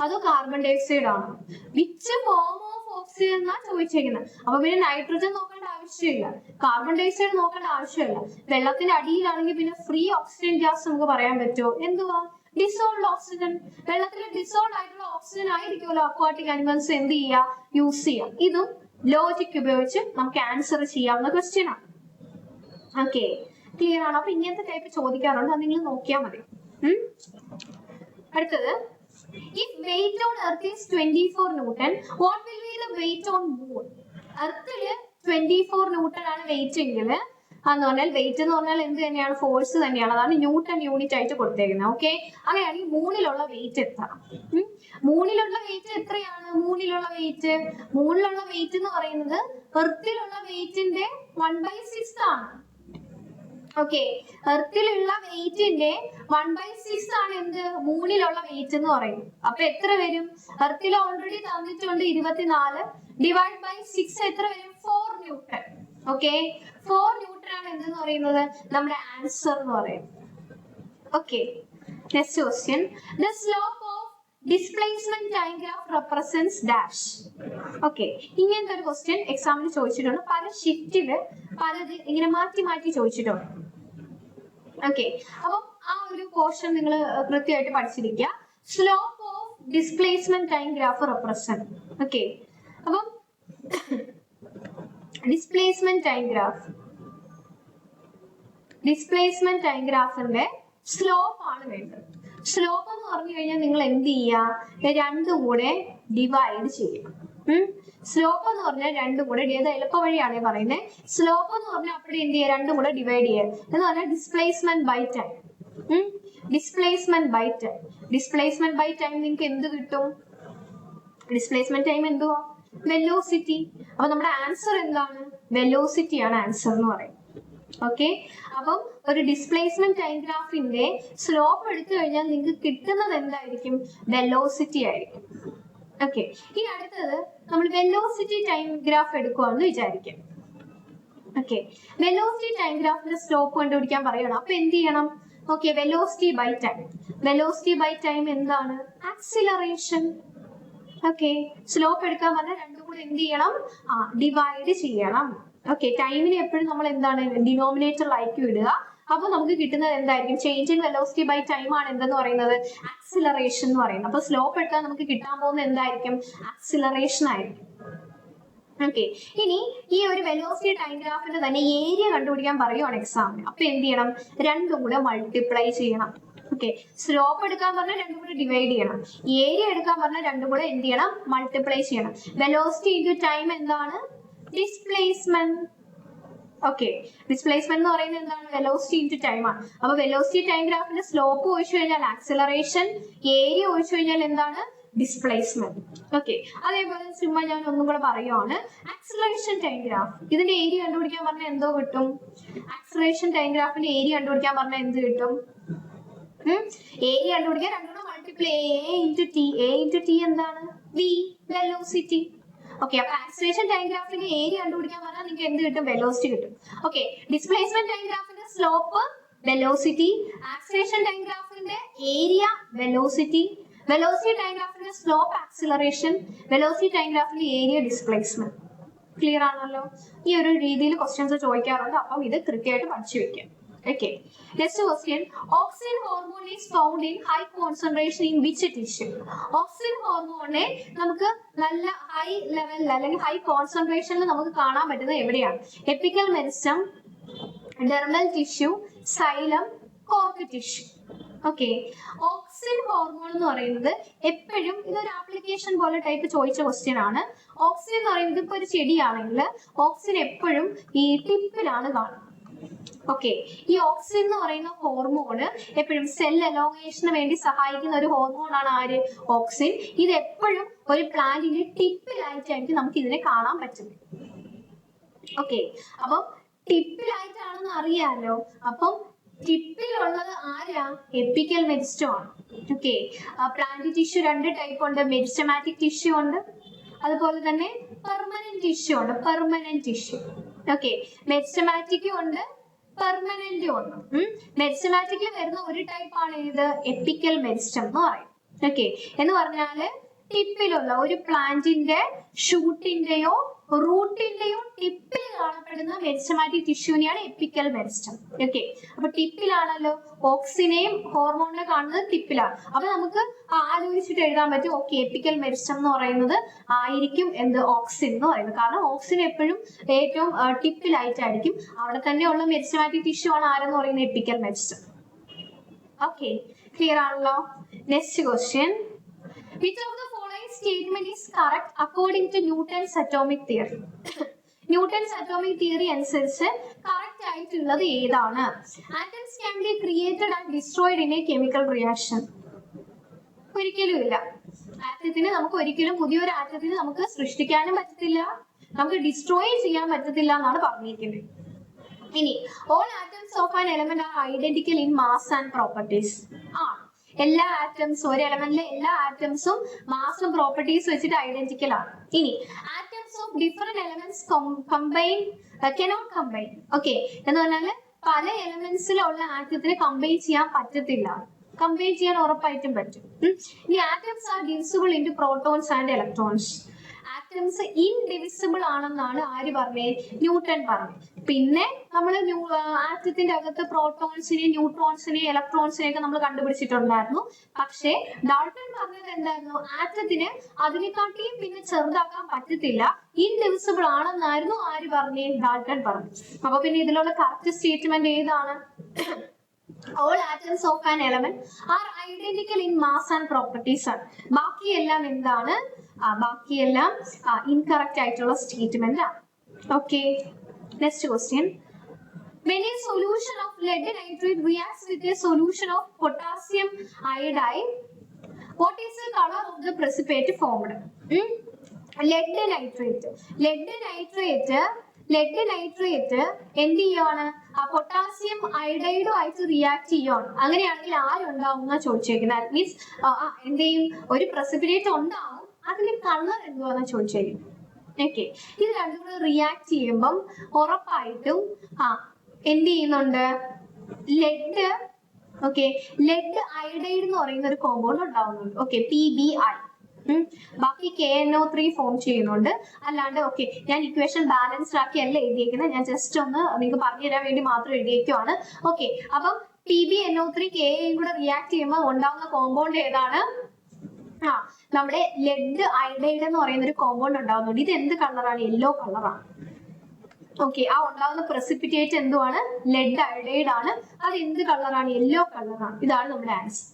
അതോ കാർബൺ ഡൈ ഓക്സൈഡ് ആണോ? വിച്ച് ഫോം ഓഫ് ഓക്സിജൻ എന്നാ ചോദിച്ചേക്കുന്നത്. അപ്പൊ പിന്നെ നൈട്രോജൻ നോക്കേണ്ട ആവശ്യമില്ല, കാർബൺ ഡൈ ഓക്സൈഡ് നോക്കേണ്ട ആവശ്യമില്ല. വെള്ളത്തിന്റെ അടിയിലാണെങ്കിൽ പിന്നെ ഫ്രീ ഓക്സിജൻ ഗ്യാസ് നമുക്ക് പറയാൻ പറ്റുമോ? എന്തുവാ? Dissolved oxygen. വെള്ളത്തിൽ ഡിസോൾഡ് ആയിട്ടുള്ള ഓക്സിജൻ ആയിരിക്കുമല്ലോ അക്വാട്ടിക് അനിമൽസ് എന്ത് ചെയ്യുക? യൂസ് ചെയ്യുക. ഇതും ലോജിക് ഉപയോഗിച്ച് നമുക്ക് ആൻസർ ചെയ്യാവുന്ന ക്വസ്റ്റ്യൻ ആണ്. ഓക്കെ, ക്ലിയർ ആണോ? അപ്പൊ ഇങ്ങനത്തെ ടൈപ്പ് ചോദിക്കാറുണ്ട്, അത് നിങ്ങൾ നോക്കിയാൽ മതി. അടുത്തത്, if weight on earth is 24 Newton, what will be the weight on moon? എർത്തില് 24 newton ആണ് വെയിറ്റ് എങ്കിൽ എന്ന് പറഞ്ഞാൽ വെയിറ്റ് എന്ന് പറഞ്ഞാൽ എന്ത് തന്നെയാണ്? ഫോഴ്സ് തന്നെയാണ്. അതാണ് ന്യൂട്ടൺ യൂണിറ്റ് ആയിട്ട് കൊടുത്തേക്കുന്നത്. ഓക്കെ, അങ്ങനെയാണെങ്കിൽ മൂണിലുള്ള വെയിറ്റ് എത്ര? മൂണിലുള്ള വെയിറ്റ് എത്രയാണ്? മൂണിലുള്ള വെയിറ്റ് എന്ന് പറയുന്നത് എർത്തിലുള്ള വെയിറ്റിന്റെ 1/6 ആണ്. ഓക്കെ, എർത്തിലുള്ള വെയിറ്റിന്റെ 1/6 ആണ് എന്ത്? മൂണിലുള്ള വെയിറ്റ് എന്ന് പറയുന്നത്. അപ്പൊ എത്ര വരും? എർത്തിൽ ഓൾറെഡി തന്നിട്ടുണ്ട് 24 ഡിവൈഡ് ബൈ 6 എത്ര വരും? 4 ന്യൂട്ടൺ. ഓക്കെ, 4 ന്യൂട്ടൺ ആണ് എന്തെന്ന് പറയുന്നത്? നമ്മുടെ ആൻസർ എന്ന് പറയുന്നത്. Okay, next question. The slope of displacement time graph represents dash. Okay, ഇങ്ങനത്തെ ഒരു ക്വസ്റ്റ്യൻ എക്സാമിന് ചോദിച്ചിട്ടുണ്ട്. പല ഷിഫ്റ്റില് പലത് ഇങ്ങനെ മാറ്റി ചോദിച്ചിട്ടുണ്ട്. ഓക്കെ, അപ്പം ആ ഒരു പോർഷൻ നിങ്ങൾ കൃത്യമായിട്ട് പഠിച്ചിരിക്കുക. Slope of displacement time graph represent. Okay, അപ്പം ഡിസ്പ്ലേസ്മെന്റ് ടൈം ഗ്രാഫിന്റെ സ്ലോപ്പ് ആണ് വേണ്ടത്. സ്ലോപ്പ് എന്ന് പറഞ്ഞു കഴിഞ്ഞാൽ നിങ്ങൾ എന്ത് ചെയ്യുക? രണ്ടും കൂടെ ഡിവൈഡ് ചെയ്യും. സ്ലോപ്പ് എന്ന് പറഞ്ഞാൽ രണ്ടും കൂടെ ഏത് എളുപ്പ വഴിയാണ് പറയുന്നത്. സ്ലോപ്പ് എന്ന് പറഞ്ഞാൽ അവിടെ എന്ത് ചെയ്യുക, രണ്ടും കൂടെ ഡിവൈഡ് ചെയ്യുക എന്ന് പറഞ്ഞാൽ displacement by time. Displacement by time. Displacement by time നിങ്ങൾക്ക് എന്ത് കിട്ടും? ഡിസ്പ്ലേസ്മെന്റ് ടൈം എന്തുവാ? വെലോസിറ്റി. അപ്പൊ നമ്മുടെ ആൻസർ എന്താണ്? വെലോസിറ്റി ആണ് ആൻസർ എന്ന് പറയും. ഓക്കെ, അപ്പം ഒരു ഡിസ്പ്ലേസ്മെന്റ് ടൈം ഗ്രാഫിന്റെ സ്ലോപ്പ് എടുത്തു കഴിഞ്ഞാൽ നിങ്ങൾക്ക് കിട്ടുന്നത് എന്തായിരിക്കും? വെലോസിറ്റി ആയിരിക്കും. ഓക്കെ, ഇനി അടുത്തത് നമ്മൾ വെലോസിറ്റി ടൈം ഗ്രാഫ് എടുക്കുവാന്ന് വിചാരിക്കാം. ഓക്കെ, വെലോസിറ്റി ടൈം ഗ്രാഫിന്റെ സ്ലോപ്പ് കണ്ടുപിടിക്കാൻ പറയണം. അപ്പൊ എന്ത് ചെയ്യണം? Okay, velocity by time. Velocity by time എന്താണ്? ആക്സിലറേഷൻ. ഓക്കെ, സ്ലോപ്പ് എടുക്കാൻ പറഞ്ഞാൽ രണ്ടും കൂടെ എന്ത് ചെയ്യണം? ഡിവൈഡ് ചെയ്യണം. ഓക്കെ, ടൈമിന് എപ്പോഴും നമ്മൾ എന്താണ് ഡിനോമിനേറ്ററിലായിരിക്കും ഇടുക. അപ്പൊ നമുക്ക് കിട്ടുന്നത് എന്തായിരിക്കും? Change in velocity by time ആണ് എന്തെന്ന് പറയുന്നത്? ആക്സിലറേഷൻ എന്ന് പറയുന്നത്. അപ്പൊ സ്ലോപ്പ് എടുത്താൽ നമുക്ക് കിട്ടാൻ പോകുന്നത് എന്തായിരിക്കും? ആക്സിലറേഷൻ ആയിരിക്കും. ഓക്കെ, ഇനി ഈ ഒരു വെലോസിറ്റി ടൈം ഗ്രാഫിന്റെ തന്നെ ഏരിയ കണ്ടുപിടിക്കാൻ പറയുവാണ് എക്സാമിന്. അപ്പൊ എന്ത് ചെയ്യണം? രണ്ടും കൂടെ മൾട്ടിപ്ലൈ ചെയ്യണം. ഓക്കെ, സ്ലോപ്പ് എടുക്കാൻ പറഞ്ഞാൽ രണ്ടും കൂടെ ഡിവൈഡ് ചെയ്യണം. ഏരിയ എടുക്കാൻ പറഞ്ഞാൽ രണ്ടും കൂടെ എന്ത് ചെയ്യണം? മൾട്ടിപ്ലൈ ചെയ്യണം. വെലോസിറ്റി ഇൻറ്റു ടൈം എന്താണ്? ഡിസ്പ്ലേസ്മെന്റ്. ഓക്കെ, ഡിസ്പ്ലേസ്മെന്റ് എന്ന് പറയുന്നത് എന്താണ്? വെലോസിറ്റി ഇൻറ്റു ടൈം ആണ്. അപ്പൊ വെലോസിറ്റി ടൈം ഗ്രാഫിന്റെ സ്ലോപ്പ് ഒഴിച്ചു കഴിഞ്ഞാൽ ആക്സിലറേഷൻ, ഏരിയ ഒഴിച്ചു കഴിഞ്ഞാൽ എന്താണ്? ഡിസ്പ്ലേസ്മെന്റ്. ഓക്കെ, അതേപോലെ ചുമ്മാ ഞാൻ ഒന്നും കൂടെ പറയുവാണ്. ആക്സിലറേഷൻ ടൈം ഗ്രാഫ്, ഇതിന്റെ ഏരിയ കണ്ടുപിടിക്കാൻ പറഞ്ഞാൽ എന്തോ കിട്ടും? ആക്സിലറേഷൻ ടൈം ഗ്രാഫിന്റെ ഏരിയ കണ്ടുപിടിക്കാൻ പറഞ്ഞാൽ എന്ത് കിട്ടും? ഏരിയ കണ്ടുപിടിക്കാൻ രണ്ടുകൂടെ multiply A into T. A into T എന്താണ്? V, velocity. ഓക്കെ, അപ്പൊ ആക്സിലറേഷൻ ടൈം ഗ്രാഫിന്റെ ഏരിയ കണ്ടുപിടിക്കാൻ പറഞ്ഞാൽ നിങ്ങൾക്ക് എന്ത് കിട്ടും? വെലോസിറ്റി കിട്ടും. ഓക്കെ, ഡിസ്പ്ലേസ്മെന്റ് ടൈം ഗ്രാഫിന്റെ സ്ലോപ്പ് വെലോസിറ്റി, ആക്സിലറേഷൻ ടൈം ഗ്രാഫിന്റെ ഏരിയ വെലോസിറ്റി, വെലോസിറ്റി ടൈം ഗ്രാഫിന്റെ സ്ലോപ്പ് ആക്സിലറേഷൻ, വെലോസിറ്റി ടൈം ഗ്രാഫിന്റെ ഏരിയ ഡിസ്പ്ലേസ്മെന്റ്. ക്ലിയർ ആണല്ലോ? ഈ ഒരു രീതിയിൽ ക്വസ്റ്റ്യൻസ് ചോദിക്കാറുണ്ട്. അപ്പം ഇത് കൃത്യമായിട്ട് പഠിച്ചു വെക്കാം. Okay, next question. Auxin hormone is found in high concentration in which tissue? Auxin hormone നമുക്ക് നല്ല ഹൈ ലെവലിൽ അല്ലെങ്കിൽ ഹൈ കോൺസെൻട്രേഷനിൽ നമുക്ക് കാണാൻ പറ്റുന്നത് എവിടെയാണ്? Epical meristem, dermal tissue, xylem, cork tissue. Okay, auxin hormone എന്ന് പറയുന്നത് എപ്പോഴും ഇതൊരു ആപ്ലിക്കേഷൻ പോലെ ടൈപ്പ് ചോദിച്ച ക്വസ്റ്റ്യൻ ആണ്. ഓക്സിൻ എന്ന് പറയുന്നത് ഇപ്പൊ ഒരു ചെടിയാണെങ്കിൽ ഓക്സിൻ എപ്പോഴും ഈ ടിപ്പിലാണ് കാണുന്നത്. ഓക്കെ, ഈ ഓക്സിൻ എന്ന് പറയുന്ന ഹോർമോൺ എപ്പോഴും സെൽ എലോങ്ങേഷന് വേണ്ടി സഹായിക്കുന്ന ഒരു ഹോർമോൺ ആണ് ആര്? ഓക്സിൻ. ഇത് എപ്പോഴും ഒരു പ്ലാന്റിന്റെ ടിപ്പിലായിട്ടായിരിക്കും നമുക്ക് ഇതിനെ കാണാൻ പറ്റുന്നത്. ഓക്കെ, അപ്പം ടിപ്പിലായിട്ടാണെന്ന് അറിയാലോ. അപ്പം ടിപ്പിലുള്ളത് ആരാ? എപ്പിക്കൽ മെരിസ്റ്റം ആണ്. ഓക്കെ, പ്ലാന്റ് ടിഷ്യൂ രണ്ട് ടൈപ്പ് ഉണ്ട്. മെരിസ്റ്റമാറ്റിക് ടിഷ്യൂ ഉണ്ട്, അതുപോലെ തന്നെ പെർമനന്റ് ടിഷ്യൂ ഉണ്ട്. Permanent tissue. ഓക്കെ, മെരിസ്റ്റമാറ്റിക്കും ഉണ്ട്, പെർമനന്റും ഉണ്ട്. മെരിസ്റ്റമാറ്റിക്കിൽ വരുന്ന ഒരു ടൈപ്പ് ആണ് ഇത് എപ്പിക്കൽ മെരിസ്റ്റം എന്ന് പറയും. ഓക്കെ, എന്ന് പറഞ്ഞാല് ടിപ്പിലുള്ള ഒരു പ്ലാന്റിന്റെ ഷൂട്ടിന്റെയോ റൂട്ടിന്റെയോ ടിപ്പിൽ കാണപ്പെടുന്ന മെരിസ്റ്റമാറ്റിക് ടിഷ്യൂനെയാണ് എപ്പിക്കൽ മെരിസ്റ്റം. ഓക്കെ, അപ്പൊ ടിപ്പിലാണല്ലോ. ഓക്സിനെയും ഹോർമോണിനെ കാണുന്നത് ടിപ്പിലാണ്. അപ്പൊ നമുക്ക് ആലോചിച്ചിട്ട് എഴുതാൻ പറ്റും. ഓക്കെ, എപ്പിക്കൽ മെരിസ്റ്റം എന്ന് പറയുന്നത് ആയിരിക്കും എന്ത്? ഓക്സിൻ എന്ന് പറയുന്നത്. കാരണം ഓക്സിൻ എപ്പോഴും ഏറ്റവും ടിപ്പിലായിട്ടായിരിക്കും. അവിടെ തന്നെയുള്ള മെരിസ്റ്റമാറ്റിക് ടിഷ്യൂ ആണ് ആരെന്ന് പറയുന്നത്? Epical meristem. ഓക്കെ, ക്ലിയർ ആണല്ലോ? Next question. Which of the following statement is correct according to Newton's atomic theory? Newton's atomic theory അനുസരിച്ച് കറക്റ്റ് ആയിട്ടുള്ളത് ഏതാണ്? Atoms can be created and destroyed in a chemical reaction. ഒരിക്കലും ഇല്ല. ആറ്റത്തിന് നമുക്ക് ഒരിക്കലും പുതിയൊരു ആറ്റത്തിന് നമുക്ക് സൃഷ്ടിക്കാനും പറ്റത്തില്ല, നമുക്ക് ഡിസ്ട്രോയ് ചെയ്യാൻ പറ്റത്തില്ല എന്നാണ് പറഞ്ഞിരിക്കുന്നത്. ഇനി all atoms of an element are identical in mass and properties. എല്ലാ ആറ്റംസും ഒരു എലമെന്റിലെ എല്ലാ ആറ്റംസും മാസും പ്രോപ്പർട്ടീസ് വെച്ചിട്ട് ഐഡന്റിക്കൽ ആണ്. ഇനി atoms of different elements combine cannot combine. Okay, എന്ന് പറഞ്ഞാല് പല എലമെന്റ്സിലുള്ള ആറ്റത്തിന് കമ്പൈൻ ചെയ്യാൻ പറ്റത്തില്ല. കമ്പൈൻ ചെയ്യാൻ ഉറപ്പായിട്ടും പറ്റും. ഇനി atoms are divisible into protons and electrons. Atoms indivisible ആണെന്നാണ് ആര് പറഞ്ഞത്? ന്യൂട്ടൺ പറഞ്ഞത്. പിന്നെ നമ്മൾ ആറ്റത്തിന്റെ അകത്ത് പ്രോട്ടോൺസിനെയും ന്യൂട്രോൺസിനെയും ഇലക്ട്രോൺസിനെയും ഒക്കെ നമ്മൾ കണ്ടുപിടിച്ചിട്ടുണ്ടായിരുന്നു. പക്ഷേ ഡാൾട്ടൺ പറഞ്ഞത് എന്തായിരുന്നു? ആറ്റത്തിന് അതിനെക്കാട്ടിയും പിന്നെ ചെറുതാക്കാൻ പറ്റത്തില്ല, ഇൻഡിവിസിബിൾ ആണെന്നായിരുന്നു ആര് പറഞ്ഞത്? ഡാൾട്ടൺ പറഞ്ഞു. അപ്പൊ പിന്നെ ഇതിലുള്ള കറക്റ്റ് സ്റ്റേറ്റ്മെന്റ് ഏതാണ്? All atoms of an element are identical in mass and properties ആണ്. ബാക്കിയെല്ലാം എന്താണ്? ബാക്കിയെല്ലാം ഇൻകറക്റ്റ് ആയിട്ടുള്ള സ്റ്റേറ്റ്മെന്റ് ആണ്. Okay, next question. When a solution of lead nitrate reacts with a solution of potassium iodide, what is the color of the precipitate formed? Lead nitrate എന്ത് ചെയ്യാണ്? പൊട്ടാസ്യം അയഡൈഡും ആയിട്ട് റിയാക്ട് ചെയ്യാണ്. അങ്ങനെയാണെങ്കിൽ ആരുണ്ടാവും ചോദിച്ചേക്കുന്നത്. മീൻസ് എന്ത് ചെയ്യും? ഒരു പ്രസിപ്പിറ്റേറ്റ് ഉണ്ടാവും, അതിന്റെ കളർ എന്തുവാന്ന് ചോദിച്ചേക്കും. ഓക്കെ, ഇത് രണ്ടും കൂടെ റിയാക്ട് ചെയ്യുമ്പം ഉറപ്പായിട്ടും എന്ത് ചെയ്യുന്നുണ്ട്? ലെഡ്, ഓക്കെ, ലെഡ് അയഡൈഡ് എന്ന് പറയുന്ന ഒരു കോമ്പൗണ്ട് ഉണ്ടാവുന്നുണ്ട്. Okay, PBI. ബാക്കി KNO3 ഫോം ചെയ്യുന്നുണ്ട്. അല്ലാണ്ട് ഓക്കെ, ഞാൻ ഇക്വേഷൻ ബാലൻസ്ഡ് ആക്കി അല്ല എഴുതിയേക്കുന്നത്, ഞാൻ ജസ്റ്റ് ഒന്ന് നിങ്ങൾക്ക് പറഞ്ഞു തരാൻ വേണ്ടി മാത്രം എഴുതിയേക്കുവാണ്. ഓക്കെ, അപ്പം PbNO3 KAയും കൂടെ റിയാക്ട് ചെയ്യുമ്പോൾ ഉണ്ടാവുന്ന കോമ്പൗണ്ട് ഏതാണ്? നമ്മുടെ ലെഡ് അയഡൈഡ് എന്ന് പറയുന്ന ഒരു കോമ്പൗണ്ട് ഉണ്ടാവുന്നുണ്ട്. ഇത് എന്ത് കളറാണ്? യെല്ലോ കളറാണ്. ഓക്കെ, ആ ഉണ്ടാകുന്ന പ്രസിപ്പിറ്റേറ്റ് എന്തുവാണ്? ലെഡ് അയഡൈഡ് ആണ്. അത് എന്ത് കളറാണ്? യെല്ലോ കളറാണ്. ഇതാണ് നമ്മുടെ ആൻസർ.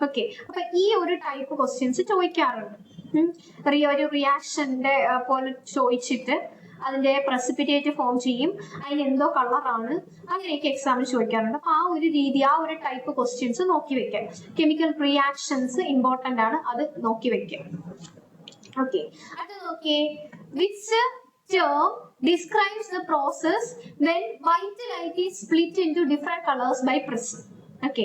ഓക്കെ, അപ്പൊ ഈ ഒരു ടൈപ്പ് ക്വസ്റ്റ്യൻസ് ചോദിക്കാറുണ്ട്. ഒരു റിയാക്ഷന്റെ പോലെ ചോദിച്ചിട്ട് അതിന്റെ പ്രസിപ്പിറ്റേറ്റ് ഫോം ചെയ്യും, അതിന് എന്തോ കളറാണ്, അങ്ങനെയൊക്കെ എക്സാമിന് ചോദിക്കാറുണ്ട്. അപ്പൊ ആ ഒരു രീതി, ആ ഒരു ടൈപ്പ് ക്വസ്റ്റ്യൻസ് നോക്കി വെക്കാം. കെമിക്കൽ റിയാക്ഷൻസ് ഇമ്പോർട്ടന്റ് ആണ്, അത് നോക്കി വെക്കാം. ഓക്കെ, അത് നോക്കിയേ. Which term describes the process when white light is split into different colors by prism? Okay,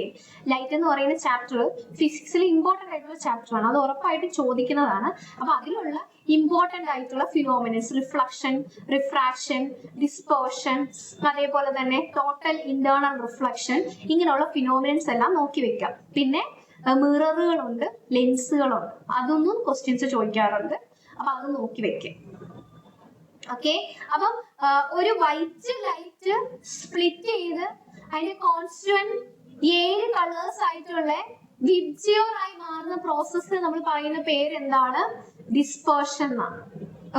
light എന്ന് പറയുന്ന ചാപ്റ്റർ ഫിസിക്സിൽ ഇമ്പോർട്ടന്റ് ആയിട്ടുള്ള ചാപ്റ്റർ ആണ്. അത് ഉറപ്പായിട്ട് ചോദിക്കുന്നതാണ്. അപ്പൊ അതിലുള്ള ഇമ്പോർട്ടന്റ് ആയിട്ടുള്ള ഫിനോമിനൻസ്, റിഫ്ലക്ഷൻ, റിഫ്രാക്ഷൻ, ഡിസ്പേർഷൻ, അതേപോലെ തന്നെ ടോട്ടൽ ഇന്റേണൽ റിഫ്ലക്ഷൻ, ഇങ്ങനെയുള്ള ഫിനോമിനൻസ് എല്ലാം നോക്കി വെക്കാം. പിന്നെ മിററുകളുണ്ട്, ലെൻസുകളുണ്ട്, അതൊന്നും ക്വസ്റ്റ്യൻസ് ചോദിക്കാറുണ്ട്. അപ്പൊ അത് നോക്കി വെക്കാം. ഓക്കെ, അപ്പം ഒരു വൈറ്റ് ലൈറ്റ് സ്പ്ലിറ്റ് ചെയ്ത് അതിന്റെ കോൺസ്റ്റുവന്റ് 7 കളേഴ്സ് ആയിട്ടുള്ള വിബ്ജിയോറായി മാറുന്ന പ്രോസസ് നമ്മൾ പറയുന്ന പേര് എന്താണ്? ഡിസ്പേർഷൻ എന്നാണ്.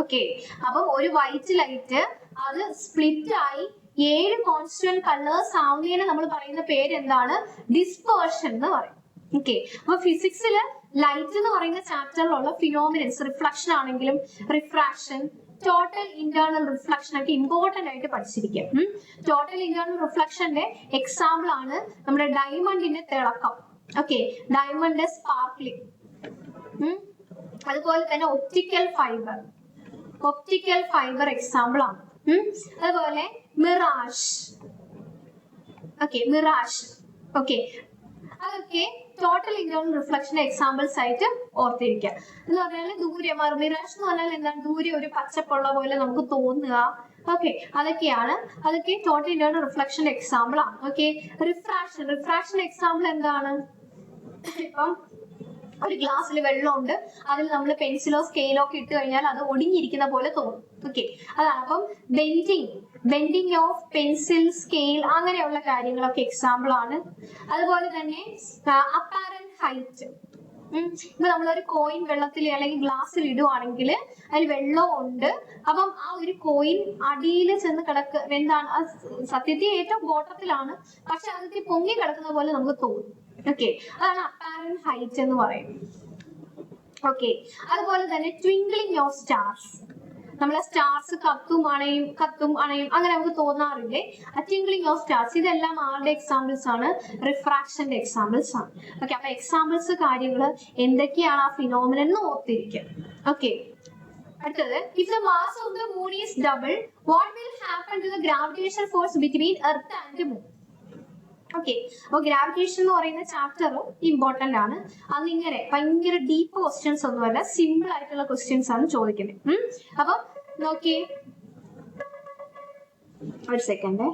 ഓക്കെ, അപ്പം ഒരു വൈറ്റ് ലൈറ്റ് അത് സ്പ്ലിറ്റ് ആയി 7 കോൺസ്റ്റുവന്റ് കളേഴ്സ് ആവുന്നതിന് നമ്മൾ പറയുന്ന പേര് എന്താണ്? ഡിസ്പേർഷൻ എന്ന് പറയും. ഓക്കെ, അപ്പൊ ഫിസിക്സില് ലൈറ്റ് എന്ന് പറയുന്ന ചാപ്റ്ററിലുള്ള ഫിനോമിനൻസ്, റിഫ്ലക്ഷൻ ആണെങ്കിലും റിഫ്രാക്ഷൻ, ടോട്ടൽ ഇന്റേണൽ റിഫ്ലക്ഷൻ ഒക്കെ ഇമ്പോർട്ടന്റ് ആയിട്ട് പഠിച്ചിരിക്കും. ടോട്ടൽ ഇന്റേണൽ റിഫ്ലക്ഷന്റെ എക്സാമ്പിൾ ആണ് നമ്മുടെ ഡയമണ്ടിന്റെ തിളക്കം. Okay, diamond sparkling. അതുപോലെ തന്നെ ഒപ്റ്റിക്കൽ ഫൈബർ എക്സാമ്പിൾ ആണ്. അതുപോലെ മിറാഷ്. ഓക്കെ, അതൊക്കെ ടോട്ടൽ ഇന്റേണൽ റിഫ്ലക്ഷൻ എക്സാമ്പിൾസ് ആയിട്ട് ഓർത്തിരിക്കുക. എന്ന് പറഞ്ഞാൽ ദൂരെ, മിറാഷ് എന്ന് പറഞ്ഞാൽ എന്താണ്? ദൂരെ ഒരു പച്ചപ്പുള്ള പോലെ നമുക്ക് തോന്നുക. ഓക്കെ, അതൊക്കെ ടോട്ടൽ ഇന്റേണൽ റിഫ്ലക്ഷന്റെ എക്സാമ്പിൾ ആണ്. ഓക്കെ, റിഫ്രാക്ഷൻ എക്സാമ്പിൾ എന്താണ്? ഇപ്പം ഒരു ഗ്ലാസ്സിൽ വെള്ളമുണ്ട്, അതിൽ നമ്മൾ പെൻസിലോ സ്കെയിലോ ഒക്കെ ഇട്ട് കഴിഞ്ഞാൽ അത് ഒടിഞ്ഞിരിക്കുന്ന പോലെ തോന്നും. ഓക്കെ, അതാണ്. അപ്പം ബെൻഡിങ് ഓഫ് പെൻസിൽ, സ്കെയിൽ, അങ്ങനെയുള്ള കാര്യങ്ങളൊക്കെ എക്സാമ്പിൾ ആണ്. അതുപോലെ തന്നെ അപ്പാരന്റ് ഹൈറ്റ്. ഇപ്പൊ നമ്മളൊരു കോയിൻ വെള്ളത്തിൽ അല്ലെങ്കിൽ ഗ്ലാസ്സിൽ ഇടുവാണെങ്കിൽ അതിൽ വെള്ളമുണ്ട്. അപ്പം ആ ഒരു കോയിൻ അടിയിൽ ചെന്ന് എന്താണ്? സത്യത്തിൽ ഏറ്റവും ബോട്ടത്തിലാണ്, പക്ഷെ അതിൽ പൊങ്ങി കിടക്കുന്ന പോലെ നമുക്ക് തോന്നും. ഓക്കെ, അതാണ് അപ്പാരന്റ് ഹൈറ്റ് എന്ന് പറയുന്നത്. ഓക്കെ, അതുപോലെ തന്നെ ട്വിങ്ക്ലിംഗ് ഓഫ് സ്റ്റാർസ്. നമ്മളെ സ്റ്റാർസ് കത്തും അണയും അങ്ങനെ നമുക്ക് തോന്നാറില്ലേ? ട്വിങ്ക്ലിംഗ് ഓഫ് സ്റ്റാർസ്, ഇതെല്ലാം ആരുടെ എക്സാമ്പിൾസ് ആണ്? റിഫ്രാക്ഷന്റെ എക്സാമ്പിൾസ് ആണ്. ഓക്കെ, അപ്പൊ എക്സാമ്പിൾസ് കാര്യങ്ങൾ എന്തൊക്കെയാണ്, ആ ഫിനോമിനൻ എന്ന് ഓർത്തിരിക്കുക. ഓക്കെ, അടുത്തത്, if the mass of the moon is double, what will happen to the gravitational force between earth and moon? Okay, അപ്പൊ ഗ്രാവിറ്റേഷൻ എന്ന് പറയുന്ന ചാപ്റ്റർ ഇമ്പോർട്ടന്റ് ആണ്. അതിങ്ങനെ ഭയങ്കര ഡീപ്പ് ക്വസ്റ്റ്യൻസ് ഒന്നുമല്ല, സിമ്പിൾ ആയിട്ടുള്ള ക്വസ്റ്റ്യൻസ് ആണ് ചോദിക്കുന്നത്. അപ്പൊ നോക്കിയേ, ഒരു സെക്കൻഡ്.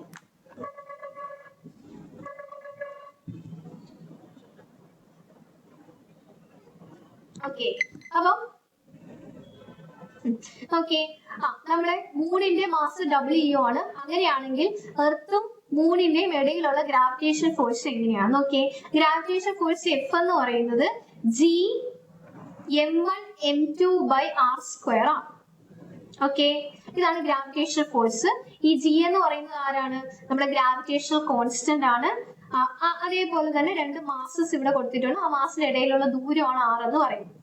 ഓക്കെ, അപ്പം നമ്മുടെ മൂണിന്റെ മാസ് ഡബിൾ ചെയ്യുവാണ്. അങ്ങനെയാണെങ്കിൽ എർത്തും മൂണിന്റെയും ഇടയിലുള്ള ഗ്രാവിറ്റേഷൻ ഫോഴ്സ് എങ്ങനെയാണ്? നോക്കിയേ, ഗ്രാവിറ്റേഷൻ ഫോഴ്സ് F എന്ന് പറയുന്നത് Gm1m2/r² ആണ്. ഓക്കെ, ഇതാണ് ഗ്രാവിറ്റേഷൻ ഫോഴ്സ്. ഈ G എന്ന് പറയുന്നത് ആരാണ്? നമ്മുടെ ഗ്രാവിറ്റേഷണൽ കോൺസ്റ്റന്റ് ആണ്. അതേപോലെ തന്നെ 2 മാസസ് ഇവിടെ കൊടുത്തിട്ടുണ്ട്. ആ മാസിന് ഇടയിലുള്ള ദൂരമാണ് R എന്ന് പറയുന്നത്.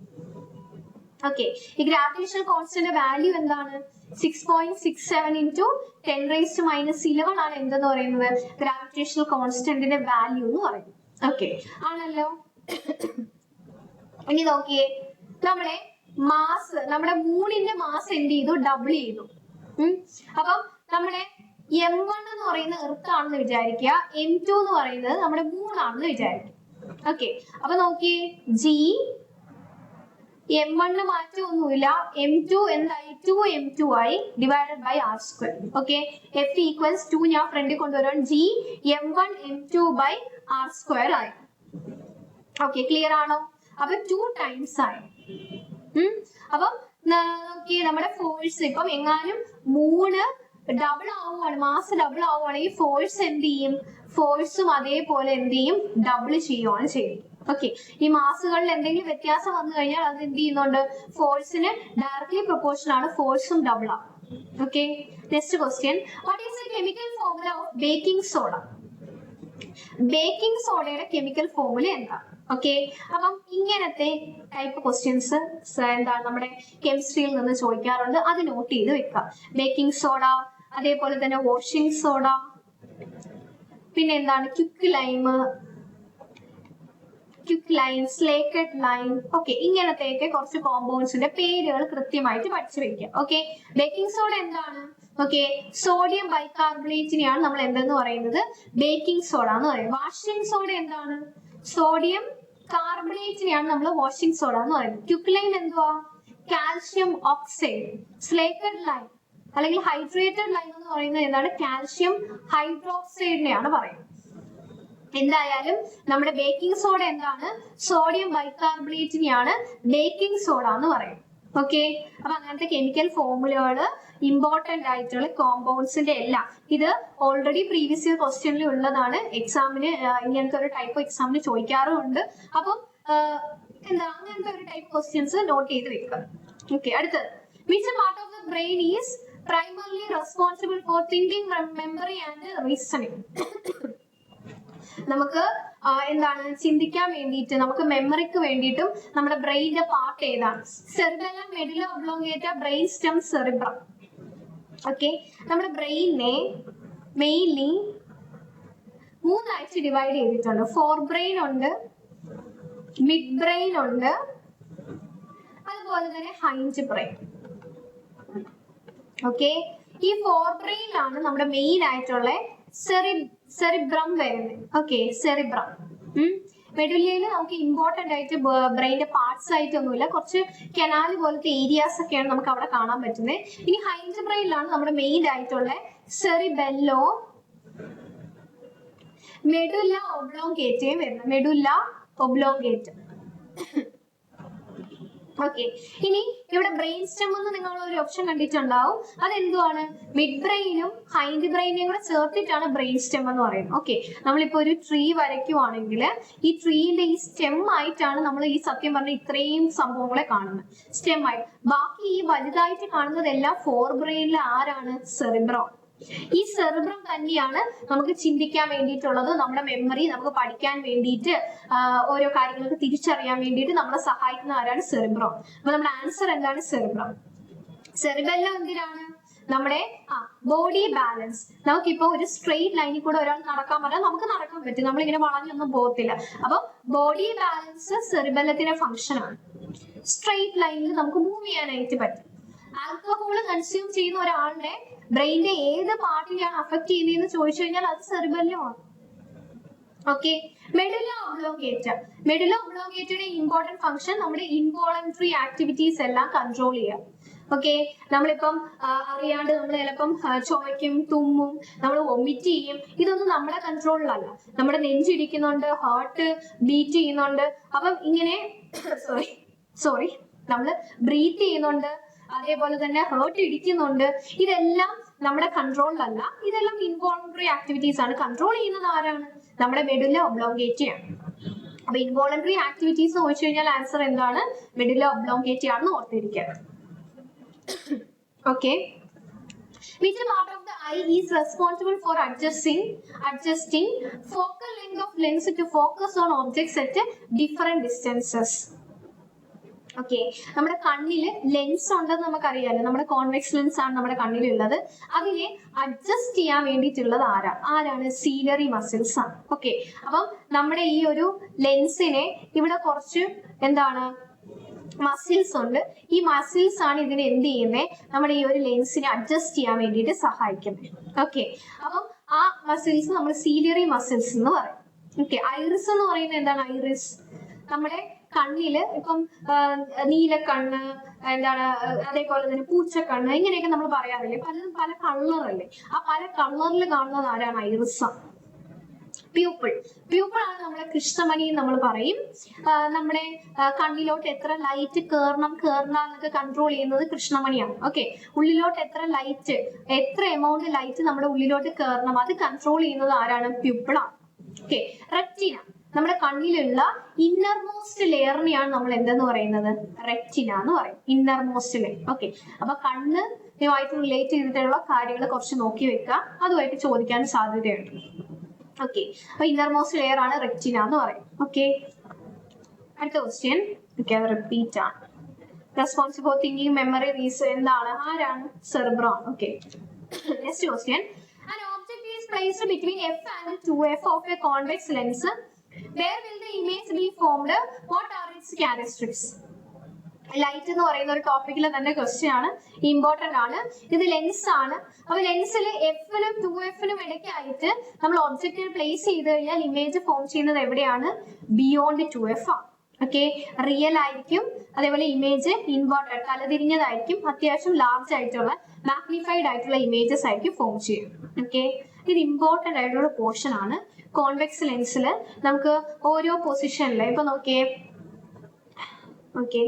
ഓക്കെ, ഈ ഗ്രാവിറ്റേഷണൽ കോൺസ്റ്റന്റ് വാല്യൂ എന്താണ്? 6.67 into 10⁻⁻11 ആണ് എന്തെന്ന് പറയുന്നത്? ഗ്രാവിറ്റേഷണൽ കോൺസ്റ്റന്റിന്റെ വാല്യൂ എന്ന് പറയുന്നത്. ഓക്കെ ആണല്ലോ. ഇനി നോക്കിയേ, നമ്മളെ മാസ്, നമ്മുടെ മൂണിന്റെ മാസ് എന്ത് ചെയ്തു? ഡബിൾ ചെയ്തു. അപ്പം നമ്മുടെ M1 എന്ന് പറയുന്ന എർത്ത് ആണെന്ന് വിചാരിക്കുക, M2 എന്ന് പറയുന്നത് നമ്മുടെ മൂണാണെന്ന് വിചാരിക്കുക. ഓക്കെ, അപ്പൊ നോക്കിയേ, G M1 മാറ്റമൊന്നുമില്ല, M2 എന്തായി? 2M2 ആയി divided by R². Okay, F = 2 ഞാൻ ഫ്രണ്ടിൽ കൊണ്ടുവരാൻ, G M1 M2 by R² ആയി. ഓക്കെ, ക്ലിയർ ആണോ? അപ്പൊ 2 ടൈംസ് ആയി. അപ്പം നോക്കിയേ, നമ്മുടെ ഫോഴ്സ് ഇപ്പം എങ്ങാനും മൂന്ന് ഡബിൾ ആവുകയാണ്, മാസ് ഡബിൾ ആവുകയാണെങ്കിൽ ഫോഴ്സ് എന്ത് ചെയ്യും? ഫോഴ്സും അതേപോലെ എന്ത് ചെയ്യും? ഡബിൾ ചെയ്യുകയാണ് ചെയ്യുന്നത്. ഓക്കെ, ഈ മാസുകളിൽ എന്തെങ്കിലും വ്യത്യാസം വന്നു കഴിഞ്ഞാൽ അത് എന്ത് ചെയ്യുന്നുണ്ട്? ഫോഴ്സിന് ഡയറക്ട്ലി പ്രൊപ്പോർഷൻ ആണ്, ഫോഴ്സും ഡബിൾ ആണ്. Okay, next question, what is the chemical formula of baking soda? Baking സോഡയുടെ കെമിക്കൽ ഫോർമുല എന്താ? ഓക്കെ, അപ്പം ഇങ്ങനത്തെ ടൈപ്പ് ക്വസ്റ്റ്യൻസ് എന്താണ് നമ്മുടെ കെമിസ്ട്രിയിൽ നിന്ന് ചോദിക്കാറുണ്ട്, അത് നോട്ട് ചെയ്ത് വെക്കാം. ബേക്കിംഗ് സോഡ, അതേപോലെ തന്നെ വാഷിംഗ് സോഡ, പിന്നെ എന്താണ് quick lime, slaked lime. Okay, ഇങ്ങനത്തെയൊക്കെ കുറച്ച് കോമ്പൗണ്ട്സിന്റെ പേരുകൾ കൃത്യമായിട്ട് പഠിച്ചു വെക്കുക. ഓക്കെ, ബേക്കിംഗ് സോഡ എന്താണ്? ഓക്കെ, സോഡിയം ബൈകാർബണേറ്റിനെയാണ് നമ്മൾ എന്തെന്ന് പറയുന്നത്? ബേക്കിംഗ് സോഡ എന്ന് പറയുന്നത്. വാഷിംഗ് സോഡ എന്താണ്? സോഡിയം കാർബണേറ്റിനെയാണ് നമ്മൾ വാഷിംഗ് സോഡ എന്ന് പറയുന്നത്. ക്വിക്ക് ലൈം എന്തുവാ? Calcium oxide. സ്ലേക്കഡ് ലൈം അല്ലെങ്കിൽ ഹൈഡ്രേറ്റഡ് ലൈം എന്ന് പറയുന്നത് എന്താണ്? കാൽഷ്യം ഹൈഡ്രോക്സൈഡിനെയാണ് പറയുന്നത്. എന്തായാലും നമ്മുടെ ബേക്കിംഗ് സോഡ എന്താണ്? സോഡിയം ബൈകാർബണേറ്റിനെയാണ് ബേക്കിംഗ് സോഡ എന്ന് പറയുന്നത്. ഓക്കെ, അപ്പൊ അങ്ങനത്തെ കെമിക്കൽ ഫോർമുലകൾ ഇമ്പോർട്ടന്റ് ആയിട്ടുള്ള കോമ്പൗണ്ട്സിന്റെ എല്ലാം ഇത് ഓൾറെഡി പ്രീവിയസ് ഇയർ ക്വസ്റ്റ്യനിൽ ഉള്ളതാണ്. എക്സാമിന് ഇങ്ങനത്തെ ഒരു ടൈപ്പ് എക്സാമിന് ചോദിക്കാറുമുണ്ട്. അപ്പം എന്താ അങ്ങനത്തെ ഒരു ടൈപ്പ് ക്വസ്റ്റ്യൻസ് നോട്ട് ചെയ്ത് വെക്കുക. ഓക്കെ, അടുത്തത്, which part of the brain is primarily responsible for thinking, memory and reasoning? നമുക്ക് എന്താണ് ചിന്തിക്കാൻ വേണ്ടിയിട്ട്, നമുക്ക് മെമ്മറിക്ക് വേണ്ടിയിട്ടും നമ്മുടെ ബ്രെയിനിന്റെ പാർട്ട് ഏതാണ്? Cerebellum, medulla oblongata, brain stem, cerebrum. Okay, നമ്മുടെ ബ്രെയിനിനെ മെയിൻലി മൂന്നായിട്ട് ഡിവൈഡ് ചെയ്തിട്ടുണ്ട്. ഫോർ ബ്രെയിൻ ഉണ്ട്, മിഡ് ബ്രെയിൻ ഉണ്ട്, അതുപോലെ തന്നെ ഹൈൻഡ് ബ്രെയിൻ. ഓക്കെ, ഈ ഫോർ ബ്രെയിനിലാണ് നമ്മുടെ മെയിൻ ആയിട്ടുള്ള സെറിബ്രം വരുന്നത്. Okay, cerebrum. മെഡുലയിൽ നമുക്ക് ഇമ്പോർട്ടന്റ് ആയിട്ട് ബ്രെയിന്റെ പാർട്സ് ആയിട്ടൊന്നുമില്ല, കുറച്ച് കനാൽ പോലത്തെ ഏരിയാസ് ഒക്കെയാണ് നമുക്ക് അവിടെ കാണാൻ പറ്റുന്നത്. ഇനി ഹൈൻഡ് ബ്രെയിനിലാണ് നമ്മുടെ മെയിൻ ആയിട്ടുള്ള സെറിബെല്ലോ, മെഡുല ഒബ്ലോംഗേറ്റയും വരുന്നത്. മെഡുല ഒബ്ലോംഗേറ്റ. ഓക്കെ, ഇനി ഇവിടെ ബ്രെയിൻ സ്റ്റെം എന്ന് നിങ്ങൾ ഒരു ഓപ്ഷൻ കണ്ടിട്ടുണ്ടാവും. അതെന്തുവാണ്? മിഡ് ബ്രെയിനും ഹൈൻഡ് ബ്രെയിനെയും കൂടെ ചേർത്തിട്ടാണ് ബ്രെയിൻ സ്റ്റെം എന്ന് പറയുന്നത്. ഓക്കെ, നമ്മളിപ്പോ ഒരു ട്രീ വരയ്ക്കുവാണെങ്കിൽ ഈ ട്രീന്റെ ഈ സ്റ്റെം ആയിട്ടാണ് നമ്മൾ ഈ സത്യം പറഞ്ഞ ഇത്രയും സംഭവങ്ങളെ കാണുന്നത്, സ്റ്റെം ആയിട്ട്. ബാക്കി ഈ വലുതായിട്ട് കാണുന്നതെല്ലാം ഫോർ ബ്രെയിനിലെ ആരാണ്? സെറിബ്രം. ഈ സെറിബ്രം തന്നെയാണ് നമുക്ക് ചിന്തിക്കാൻ വേണ്ടിയിട്ടുള്ളത്, നമ്മുടെ മെമ്മറി, നമുക്ക് പഠിക്കാൻ വേണ്ടിയിട്ട്, ഓരോ കാര്യങ്ങൾക്ക് തിരിച്ചറിയാൻ വേണ്ടിയിട്ട് നമ്മളെ സഹായിക്കുന്ന ആരാണ്? സെറിബ്രം. അപ്പൊ നമ്മുടെ ആൻസർ എന്താണ്? സെറിബ്രം. സെറിബെല്ലം എന്തിനാണ്? നമ്മുടെ ബോഡി ബാലൻസ്. നമുക്കിപ്പോ ഒരു സ്ട്രെയിറ്റ് ലൈനിൽ കൂടെ ഒരാൾ നടക്കാൻ പറഞ്ഞാൽ നമുക്ക് നടക്കാൻ പറ്റും, നമ്മളിങ്ങനെ വളഞ്ഞൊന്നും പോകത്തില്ല. അപ്പൊ ബോഡി ബാലൻസ് സെറിബെല്ലത്തിന്റെ ഫംഗ്ഷൻ ആണ്. സ്ട്രെയിറ്റ് ലൈനിൽ നമുക്ക് മൂവ് ചെയ്യാനായിട്ട് പറ്റും. ആൽക്കഹോൾ കൺസ്യൂം ചെയ്യുന്ന ഒരാളുടെ ബ്രെയിനിന്റെ ഏത് പാർട്ടിനെയാണ് അഫക്ട് ചെയ്യുന്നതെന്ന് ചോദിച്ചു കഴിഞ്ഞാൽ അത് സെറിബെല്ലമാണ്. Okay, medulla oblongata. മെഡുല ഒബ്ലോംഗേറ്റയുടെ ഇമ്പോർട്ടന്റ് ഫംഗ്ഷൻ നമ്മുടെ ഇൻവോളണ്ടറി ആക്ടിവിറ്റീസ് എല്ലാം കൺട്രോൾ ചെയ്യുക. ഓക്കെ, നമ്മളിപ്പം അറിയാണ്ട് നമ്മൾ ചിലപ്പം ചുമയ്ക്കും, തുമ്മും, നമ്മൾ വൊമിറ്റ് ചെയ്യും. ഇതൊന്നും നമ്മുടെ കൺട്രോളിലല്ല. നമ്മുടെ നെഞ്ചിടിക്കുന്നുണ്ട്, ഹാർട്ട് ബീറ്റ് ചെയ്യുന്നുണ്ട്. അപ്പം ഇങ്ങനെ സോറി നമ്മൾ ബ്രീത്ത് ചെയ്യുന്നുണ്ട്, അതേപോലെ തന്നെ ഹേർട്ട് ഇടിക്കുന്നുണ്ട്. ഇതെല്ലാം നമ്മുടെ കൺട്രോളിലല്ല, ഇതെല്ലാം ഇൻവോളണ്ടറി ആക്ടിവിറ്റീസ് ആണ്. കൺട്രോൾ ചെയ്യുന്നത് ആരാണ്? നമ്മുടെ മെഡുല ഒബ്ലോംഗേറ്റ ആണ്. അപ്പൊ ഇൻവോളണ്ടറി ആക്ടിവിറ്റീസ് ചോദിച്ചു കഴിഞ്ഞാൽ ആൻസർ എന്താണ്? മെഡുല ഒബ്ലോംഗേറ്റ ആണെന്ന് ഓർത്തിരിക്കുക. Okay, which part of the eye is responsible for adjusting focal length of lens to focus on objects at different distances? Okay, നമ്മുടെ കണ്ണില് ലെൻസ് ഉണ്ടെന്ന് നമുക്കറിയാലോ. നമ്മുടെ കോൺവെക്സ് ലെൻസ് ആണ് നമ്മുടെ കണ്ണിലുള്ളത്. അതിനെ അഡ്ജസ്റ്റ് ചെയ്യാൻ വേണ്ടിയിട്ടുള്ളത് ആരാണ്? സീലറി മസിൽസ് ആണ്. ഓക്കെ, അപ്പം നമ്മുടെ ഈ ഒരു ലെൻസിനെ ഇവിടെ കുറച്ച് എന്താണ് മസിൽസ് ഉണ്ട്. ഈ മസിൽസ് ആണ് ഇതിനെ എന്ത് ചെയ്യുന്നത്? നമ്മുടെ ഈ ഒരു ലെൻസിനെ അഡ്ജസ്റ്റ് ചെയ്യാൻ വേണ്ടിയിട്ട് സഹായിക്കുന്നത്. ഓക്കെ, അപ്പം ആ മസിൽസ് നമ്മൾ സീലിയറി മസിൽസ് എന്ന് പറയും. ഓക്കെ, ഐറിസ് എന്ന് പറയുന്നത് എന്താണ്? ഐറിസ് നമ്മുടെ കണ്ണില് ഇപ്പം നീലക്കണ്ണ്, എന്താണ്, അതേപോലെ തന്നെ പൂച്ചക്കണ്ണ്, ഇങ്ങനെയൊക്കെ നമ്മൾ പറയാറില്ലേ? പലതും പല കളറല്ലേ? ആ പല കളറിൽ കാണുന്നത് ആരാണ്? ഐറിസ്. പ്യൂപ്പിൾ ആണ് നമ്മുടെ കൃഷ്ണമണി നമ്മൾ പറയും. നമ്മുടെ കണ്ണിലോട്ട് എത്ര ലൈറ്റ് കയറണം എന്നൊക്കെ കൺട്രോൾ ചെയ്യുന്നത് കൃഷ്ണമണിയാണ്. ഓക്കെ, ഉള്ളിലോട്ട് എത്ര എമൗണ്ട് ലൈറ്റ് നമ്മുടെ ഉള്ളിലോട്ട് കയറണം അത് കൺട്രോൾ ചെയ്യുന്നത് ആരാണ്? പ്യൂപ്പിളാണ്. ഓക്കെ, റെറ്റിന നമ്മുടെ കണ്ണിലുള്ള ഇന്നർമോസ്റ്റ് ലെയറിനെയാണ് നമ്മൾ എന്തെന്ന് പറയുന്നത്? റെറ്റിന എന്ന് പറയും. Innermost layer. ഓക്കെ, അപ്പൊ കണ്ണുമായിട്ട് റിലേറ്റ് ചെയ്തിട്ടുള്ള കാര്യങ്ങൾ കുറച്ച് നോക്കി വെക്കുക, അതുമായിട്ട് ചോദിക്കാൻ സാധ്യതയുണ്ട്. ഓക്കെ, അപ്പൊ ഇന്നർമോസ്റ്റ് ലെയർ ആണ് റെറ്റിന എന്ന് പറയും. ഓക്കെ, അടുത്ത ക്വസ്റ്റ്യൻ. ഓക്കെ, അത് റിപ്പീറ്റ് ആണ്. റെസ്പോൺസിബിൾ തിങ്കിങ്, മെമ്മറി, റീസൺ എന്താണ്? ആരാണ്? Cerebrum. Okay, next question. An object is placed between f and 2f of a convex lens. Where will the image be formed? What are its characteristics? Light എന്ന് പറയുന്ന ഒരു ടോപ്പിക്കിൽ തന്നെ ക്വസ്റ്റ്യൻ ആണ്, ഇമ്പോർട്ടന്റ് ആണ്. ഇത് ലെൻസ് ആണ്. അപ്പൊ ലെൻസിൽ എഫിനും 2f-നും ഇടയ്ക്കായിട്ട് നമ്മൾ ഒബ്ജക്റ്റിനെ പ്ലേസ് ചെയ്ത് കഴിഞ്ഞാൽ ഇമേജ് ഫോം ചെയ്യുന്നത് എവിടെയാണ്? ബിയോണ്ട് 2f ആണ്. ഓക്കെ, റിയൽ ആയിരിക്കും. അതേപോലെ ഇമേജ് ഇൻവേർട്ടഡ്, തലതിരിഞ്ഞതായിരിക്കും. അത്യാവശ്യം ലാർജ് ആയിട്ടുള്ള മാഗ്നിഫൈഡ് ആയിട്ടുള്ള ഇമേജസ് ആയിരിക്കും ഫോം ചെയ്യും. ഓക്കെ, ഇത് ഇമ്പോർട്ടന്റ് ആയിട്ടുള്ള പോർഷൻ ആണ്. കോൺവെക്സ് ലെൻസിൽ നമുക്ക് ഓരോ പൊസിഷനിൽ ഇപ്പൊ നോക്കിയേ. ഓക്കെ,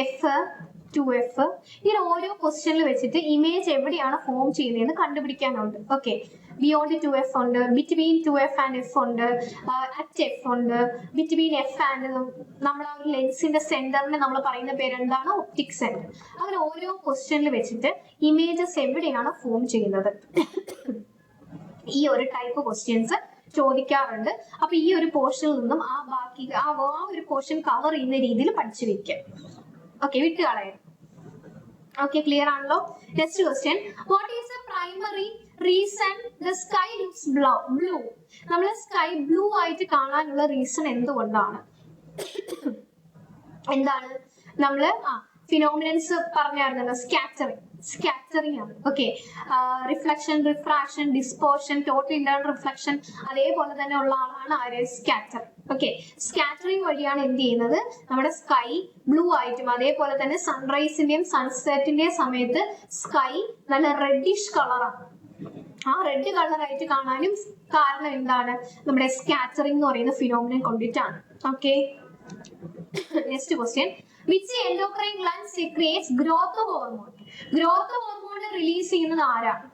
എഫ് 2f, ഇങ്ങനെ ഓരോ പൊസിഷനിൽ വെച്ചിട്ട് ഇമേജ് എവിടെയാണ് ഫോം ചെയ്യുന്നതെന്ന് കണ്ടുപിടിക്കാനുണ്ട്. ഓക്കെ, ബിയോണ്ട് 2f ഉണ്ട്, ബിറ്റ്വീൻ 2f ആൻഡ് f ഉണ്ട്, അറ്റ് f ഉണ്ട്, ബിറ്റ്വീൻ f ആൻഡ് നമ്മുടെ ഒരു ലെൻസിന്റെ സെന്ററിനെ നമ്മൾ പറയുന്ന പേരെന്താണ്? Optic centre. അങ്ങനെ ഓരോ പൊസിഷനിൽ വെച്ചിട്ട് ഇമേജസ് എവിടെയാണ് ഫോം ചെയ്യുന്നത്. ഈ ഒരു ടൈപ്പ് ക്വസ്റ്റ്യൻസ് ചോദിക്കാറുണ്ട്. അപ്പൊ ഈ ഒരു പോർഷനിൽ നിന്നും ആ ഒരു പോർഷൻ കവർ ചെയ്യുന്ന രീതിയിൽ പഠിച്ചു വെക്കുക. ഓക്കെ, വിട്ടുകളയാം. ഓക്കെ, ക്ലിയർ ആണല്ലോ? Next question. What is the primary reason the sky looks blue? നമ്മൾ സ്കൈ ബ്ലൂ ആയിട്ട് കാണാനുള്ള റീസൺ എന്തുകൊണ്ടാണ്? എന്താണ്? നമ്മള് ഫിനോമിനൻസ് പറഞ്ഞായിരുന്നല്ലോ. സ്കാറ്ററിംഗ് ആണ്. Okay, reflection, refraction, dispersion, total internal reflection, അതേപോലെ തന്നെ ഉള്ള ആളാണ് ആര്? സ്കാറ്റർ. ഓക്കെ, സ്കാറ്ററിംഗ് വഴിയാണ് എന്ത് ചെയ്യുന്നത്? നമ്മുടെ സ്കൈ ബ്ലൂ ആയിട്ടും അതേപോലെ തന്നെ സൺറൈസിന്റെയും സൺസെറ്റിന്റെയും സമയത്ത് സ്കൈ നല്ല റെഡിഷ് കളറാണ്. ആ റെഡ് കളറായിട്ട് കാണാനും കാരണം എന്താണ്? നമ്മുടെ സ്കാറ്ററിംഗ് എന്ന് പറയുന്ന ഫിനോമിനൻ കൊണ്ടിട്ടാണ്. Okay, next question. Which endocrine gland secretes growth hormone? Growth hormone release ചെയ്യുന്നത് ആരാണ്?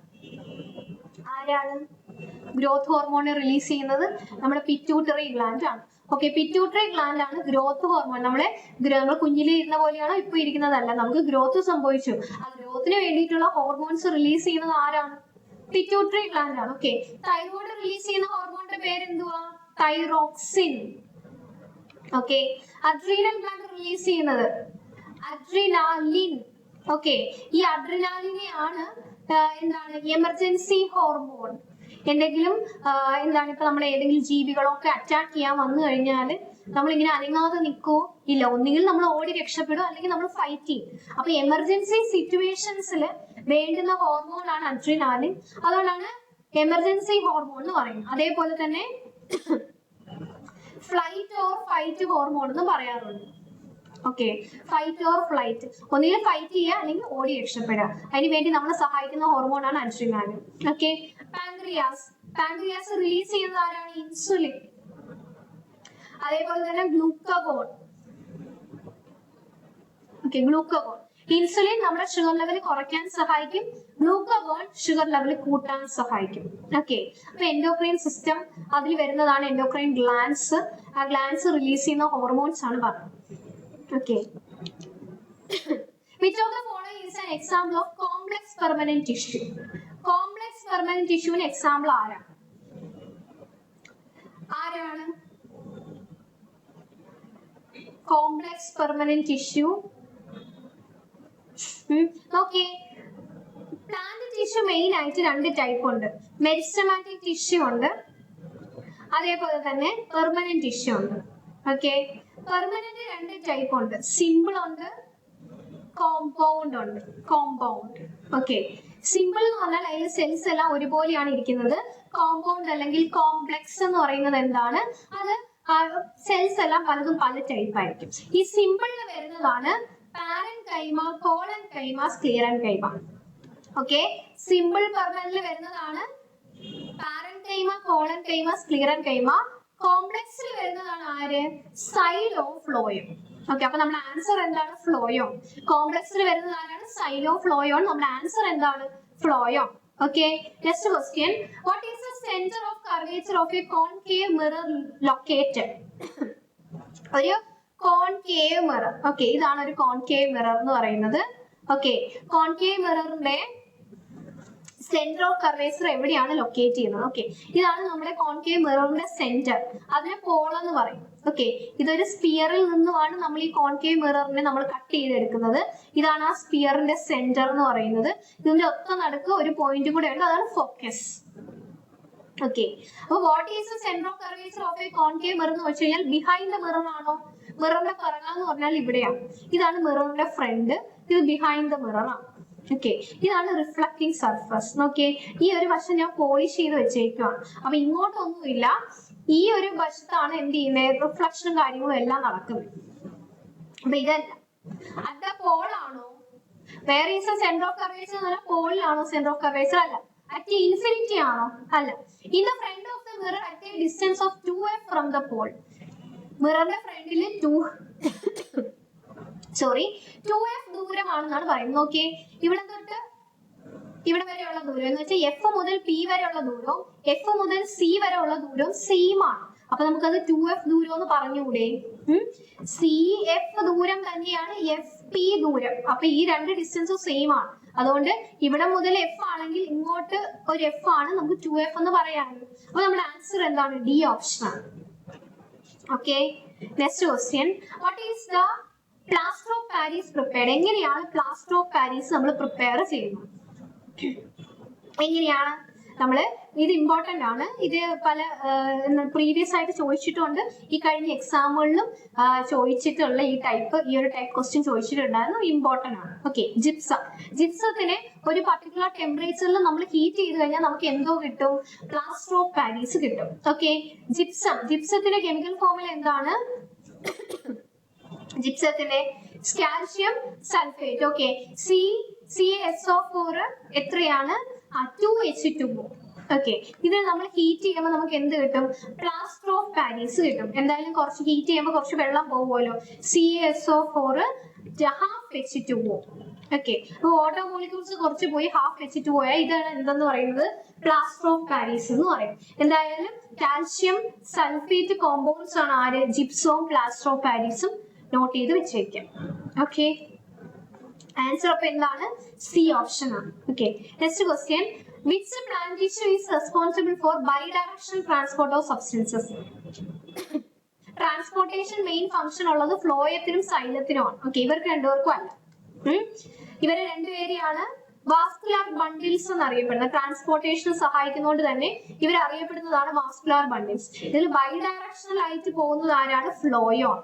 ഗ്രോത്ത് ഹോർമോൺ റിലീസ് ചെയ്യുന്നത് നമ്മുടെ പിറ്റ്യൂട്ടറി ഗ്ലാൻഡ് ആണ്. ഓക്കെ, പിറ്റ്യൂട്ടറി ഗ്ലാൻഡ് ആണ് ഗ്രോത്ത് ഹോർമോൺ. നമ്മൾ കുഞ്ഞിലെ ഇരുന്ന പോലെയാണോ ഇപ്പൊ ഇരിക്കുന്നതല്ല, നമുക്ക് ഗ്രോത്ത് സംഭവിച്ചു. ആ ഗ്രോത്തിന് വേണ്ടിയിട്ടുള്ള ഹോർമോൺസ് റിലീസ് ചെയ്യുന്നത് ആരാണ്? പിറ്റ്യൂട്ടറി ഗ്ലാൻഡ് ആണ്. ഓക്കെ, തൈറോയ്ഡ് റിലീസ് ചെയ്യുന്ന ഹോർമോണിന്റെ പേരെന്തുവാ? Thyroxine. Okay, adrenal gland release ചെയ്യുന്നത് അഡ്രിനാലിൻ. ഓക്കെ, ഈ അഡ്രിനാലിനെയാണ് എന്താണ്? Emergency hormone. എന്തെങ്കിലും എന്താണ് ഇപ്പൊ നമ്മൾ ഏതെങ്കിലും ജീവികളൊക്കെ അറ്റാക്ക് ചെയ്യാൻ വന്നു കഴിഞ്ഞാൽ നമ്മൾ ഇങ്ങനെ അനങ്ങാതെ നിൽക്കുവോ? ഇല്ല, ഒന്നുകിൽ നമ്മൾ ഓടി രക്ഷപ്പെടും, അല്ലെങ്കിൽ നമ്മൾ ഫൈറ്റ് ചെയ്യും. അപ്പൊ എമർജൻസി സിറ്റുവേഷൻസിൽ വേണ്ടുന്ന ഹോർമോൺ ആണ് അഡ്രിനാലിൻ. അതുകൊണ്ടാണ് എമർജൻസി ഹോർമോൺ എന്ന് പറയുന്നത്. അതേപോലെ തന്നെ ഫ്ലൈറ്റ് ഓർ ഫൈറ്റ് ഹോർമോൺ എന്ന് പറയാറുണ്ട്. ഓക്കെ, ഫൈറ്റ് ഓർ ഫ്ലൈറ്റ്, ഒന്നുകിൽ ഫൈറ്റ് ചെയ്യുക അല്ലെങ്കിൽ ഓടി രക്ഷപ്പെടുക. അതിന് വേണ്ടി നമ്മളെ സഹായിക്കുന്ന ഹോർമോൺ ആണ് അഡ്രിനാലിൻ. ഓക്കെ, പാൻക്രിയാസ് റിലീസ് ചെയ്യുന്നത് ആരാണ്? ഇൻസുലിൻ. അതേപോലെ തന്നെ ഗ്ലൂക്കഗോൺ. Okay, glucagon. ഇൻസുലിൻ നമ്മുടെ ഷുഗർ ലെവൽ കുറയ്ക്കാൻ സഹായിക്കും. ഗ്ലൂക്കഗോൺ ഷുഗർ ലെവൽ കൂട്ടാൻ സഹായിക്കും. ഓക്കെ, അപ്പൊ എൻഡോക്രൈൻ സിസ്റ്റം അതിൽ വരുന്നതാണ് എൻഡോക്രൈൻ ഗ്ലാൻഡ്സ്. ആ ഗ്ലാൻഡ്സ് റിലീസ് ചെയ്യുന്ന ഹോർമോൺസ് ആണ് പറഞ്ഞത്. Okay, which of the following is an example of complex permanent tissue? Complex permanent ടിഷ്യൂവിന് എക്സാമ്പിൾ ആരാണ്? Complex permanent tissue. Okay, plant tissue main ആയിട്ട് രണ്ട് ടൈപ്പ് ഉണ്ട്. മെരിസ്റ്റമാറ്റിക് ടിഷ്യൂ ഉണ്ട്, അതേപോലെ തന്നെ പെർമനന്റ് ടിഷ്യൂ ഉണ്ട്. ഓക്കെ, പെർമനന്റ് രണ്ട് ടൈപ്പ് ഉണ്ട്, സിമ്പിൾ ഉണ്ട്, കോമ്പൗണ്ട് ഉണ്ട്. കോമ്പൗണ്ട്. ഓക്കെ, സിമ്പിൾ എന്ന് പറഞ്ഞാൽ അതിൽ സെൽസ് എല്ലാം ഒരുപോലെയാണ് ഇരിക്കുന്നത്. കോമ്പൗണ്ട് അല്ലെങ്കിൽ കോംപ്ലക്സ് എന്ന് പറയുന്നത് എന്താണ്, അത് സെൽസ് എല്ലാം പലതും പല ടൈപ്പ് ആയിരിക്കും. ഈ സിമ്പിളിൽ വരുന്നതാണ് പാരൻകൈമ, കോളൻകൈമ, സ്ക്ലീറൻകൈമ. ഓക്കെ, സിമ്പിൾ പെർമനന്റിൽ വരുന്നതാണ് പാരൻകൈമ, കോളൻകൈമ, സ്ക്ലീറൻകൈമ. കോംപ്ലക്സിൽ വരുന്നതാണ് ആര്, സൈലോ ഫ്ലോയം. ഓക്കെ, അപ്പൊ നമ്മുടെ ആൻസർ എന്താണ്, ഫ്ലോയം. കോംപ്ലക്സിൽ വരുന്നത് ആരാണ്, സൈലോ ഫ്ലോയം. നമ്മുടെ ആൻസർ എന്താണ്, phloem. Okay, next question. What is the centre of curvature of a concave mirror located? ഒരു കോൺകേവ് മിറർ. ഓക്കെ, ഇതാണ് ഒരു കോൺകേവ് മിറർ എന്ന് പറയുന്നത്. ഓക്കെ, കോൺകേവ് മിററിന്റെ സെന്റർ ഓഫ് കർവേച്ചർ എവിടെയാണ് ലൊക്കേറ്റ് ചെയ്യുന്നത്? ഓക്കെ, ഇതാണ് നമ്മുടെ കോൺകേവ് മിററിന്റെ സെന്റർ. അതിനെ പോൾ എന്ന് പറയും. ഓക്കെ, ഇതൊരു സ്പിയറിൽ നിന്നുമാണ് നമ്മൾ ഈ കോൺകേവ് മിററിനെ നമ്മൾ കട്ട് ചെയ്തെടുക്കുന്നത്. ഇതാണ് ആ സ്പിയറിന്റെ സെന്റർ എന്ന് പറയുന്നത്. ഇതിന്റെ ഒത്ത നടുക്ക് ഒരു പോയിന്റ് കൂടെ ഉണ്ട്, അതാണ് ഫോക്കസ്. ഓക്കെ, അപ്പൊ what is the centre of curvature of a concave mirror എന്ന് വെച്ച് കഴിഞ്ഞാൽ ബിഹൈൻഡ് ദ മിറർ ആണോ? മിററിന്റെ പിറകെ എന്ന് പറഞ്ഞാൽ ഇവിടെയാണ്. ഇതാണ് മിററിന്റെ ഫ്രണ്ട്, ഇത് ബിഹൈൻഡ് ദ മിറർ ആണ്. ഓക്കെ, ഇതാണ് റിഫ്ലക്റ്റിംഗ് സർഫസ്. ഓക്കെ, ഈ ഒരു വശം ഞാൻ പോളിഷ് ചെയ്ത് വെച്ചേക്കുവാണ്. അപ്പൊ ഇങ്ങോട്ടൊന്നുമില്ല, ഈ ഒരു വശത്താണ് എന്ത് ചെയ്യുന്നത്, റിഫ്ലക്ഷനും കാര്യങ്ങളും എല്ലാം നടക്കുന്നത്. അപ്പൊ ഇതല്ല അറ്റ് ദ പോൾ ആണോ? വേറെ ഈസ് സെന്റർ ഓഫ് കർവേച്ചർ എന്ന് പറഞ്ഞാൽ പോളിലാണോ സെന്റർ ഓഫ് കർവേച്ചർ? അല്ല. അറ്റ് ഇൻഫിനിറ്റി ആണോ? അല്ല. In the front of the mirror at a distance of 2f from the pole. മിററിന്റെ ഫ്രണ്ടിൽ 2f ദൂരമാണെന്നാണ് പറയുന്നത്. ഓക്കെ, ഇവിടെ തൊട്ട് ഇവിടെ വരെയുള്ള ദൂരം എന്ന് വെച്ചാൽ എഫ് മുതൽ പി വരെയുള്ള ദൂരവും എഫ് മുതൽ സി വരെ ഉള്ള ദൂരവും സെയിം ആണ്. അപ്പൊ നമുക്കത് 2f ദൂരം എന്ന് പറഞ്ഞുകൂടെ? സി എഫ് ദൂരം തന്നെയാണ് എഫ് പി ദൂരം. അപ്പൊ ഈ രണ്ട് ഡിസ്റ്റൻസും സെയിം ആണ്. അതുകൊണ്ട് ഇവിടെ മുതൽ എഫ് ആണെങ്കിൽ ഇങ്ങോട്ട് ഒരു എഫ് ആണ്, നമുക്ക് 2f എന്ന് പറയാറുണ്ട്. അപ്പൊ നമ്മുടെ ആൻസർ എന്താണ്? ഡി ഓപ്ഷൻ ആണ്. Okay, next question. What is the plaster of Paris prepared? എങ്ങനെയാണ് പ്ലാസ്റ്റർ ഓഫ് പാരീസ് നമ്മൾ പ്രിപ്പയർ ചെയ്യുന്നത്? എങ്ങനെയാണ് നമ്മള്, ഇത് ഇമ്പോർട്ടന്റ് ആണ്. ഇത് പല പ്രീവിയസ് ആയിട്ട് ചോദിച്ചിട്ടുണ്ട്. ഈ കഴിഞ്ഞ എക്സാമുകളിലും ചോദിച്ചിട്ടുള്ള ഈ ഒരു ടൈപ്പ് ക്വസ്റ്റ്യൻ ചോദിച്ചിട്ടുണ്ടായിരുന്നു. ഇമ്പോർട്ടന്റ് ആണ്. ഓക്കെ, ജിപ്സത്തിനെ ഒരു പർട്ടിക്കുലർ ടെമ്പറേച്ചറിൽ നമ്മൾ ഹീറ്റ് ചെയ്ത് കഴിഞ്ഞാൽ നമുക്ക് എന്തോ കിട്ടും? പ്ലാസ്റ്റർ ഓഫ് പാരീസ് കിട്ടും. ഓക്കെ, ജിപ്സത്തിന്റെ കെമിക്കൽ ഫോർമുല എന്താണ്? ജിപ്സത്തിന്റെ കാൽഷ്യം സൾഫേറ്റ്. ഓക്കെ, CaSO4 എത്രയാണ്? 2H2O. ഓക്കെ, ഇത് നമ്മൾ ഹീറ്റ് ചെയ്യുമ്പോൾ നമുക്ക് എന്ത് കിട്ടും? പ്ലാസ്റ്റർ ഓഫ് പാരീസ് കിട്ടും. എന്തായാലും കുറച്ച് ഹീറ്റ് ചെയ്യുമ്പോൾ കുറച്ച് വെള്ളം പോകുമല്ലോ. CaSO4 ½ H2O. ഓക്കെ, അപ്പൊ വാട്ടർ മോളിക്യൂൾസ് കുറച്ച് പോയി ½ H2O. ഇതാണ് എന്തെന്ന് പറയുന്നത്? പ്ലാസ്റ്റർ ഓഫ് പാരീസ് എന്ന് പറയും. എന്തായാലും കാൽഷ്യം സൾഫേറ്റ് കോമ്പൗണ്ട്സ് ആണ് ആര്? ജിപ്സവും പ്ലാസ്റ്റർ ഓഫ് പാരീസും. നോട്ട് ചെയ്ത് വെച്ചേക്കാം. ഓക്കെ, ആൻസർ അപ്പൊ എന്താണ്? സി ഓപ്ഷൻ ആണ്. Okay, next question. Which plant tissue is responsible for bidirectional transport of substances? Transportation main function ഉള്ളത് ഫ്ലോയത്തിനും സൈലത്തിനുമാണ്. ഓക്കെ, ഇവർക്ക് രണ്ടുപേർക്കും അല്ല. ഇവരെ രണ്ടുപേരെയാണ് വാസ്കുലാർ ബണ്ടിൽസ് എന്ന് അറിയപ്പെടുന്നത്. ട്രാൻസ്പോർട്ടേഷന് സഹായിക്കുന്നതുകൊണ്ട് തന്നെ ഇവർ അറിയപ്പെടുന്നതാണ് വാസ്കുലാർ ബണ്ടിൽസ്. ഇതിൽ ബൈഡയറക്ഷണൽ ആയിട്ട് പോകുന്നത് ആരാണ്? ഫ്ലോയോൺ.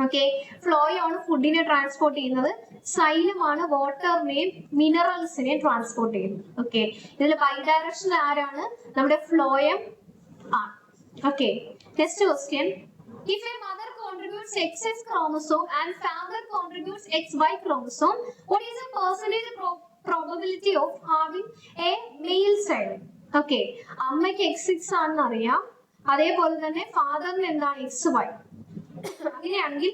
ഓക്കെ, ഫ്ലോയോൺ ഫുഡിനെ ട്രാൻസ്പോർട്ട് ചെയ്യുന്നത്. സൈലമാണ് വാട്ടറിനെയും മിനറൽസിനെയും ട്രാൻസ്പോർട്ട് ചെയ്യുന്നത്. ഓക്കെ, ഇതിൽ ബൈഡയറക്ഷണൽ ആരാണ്? നമ്മുടെ ഫ്ലോയം ആണ്. Okay, next question. If a mother contributes XX chromosome and father contributes XY chromosome, what is the percentage probability of having a male child? Okay, അമ്മയ്ക്ക് XX ആണെന്ന് അറിയാം, അതേപോലെ തന്നെ ഫാദറിന് എന്താണ്? XY. അങ്ങനെയാണെങ്കിൽ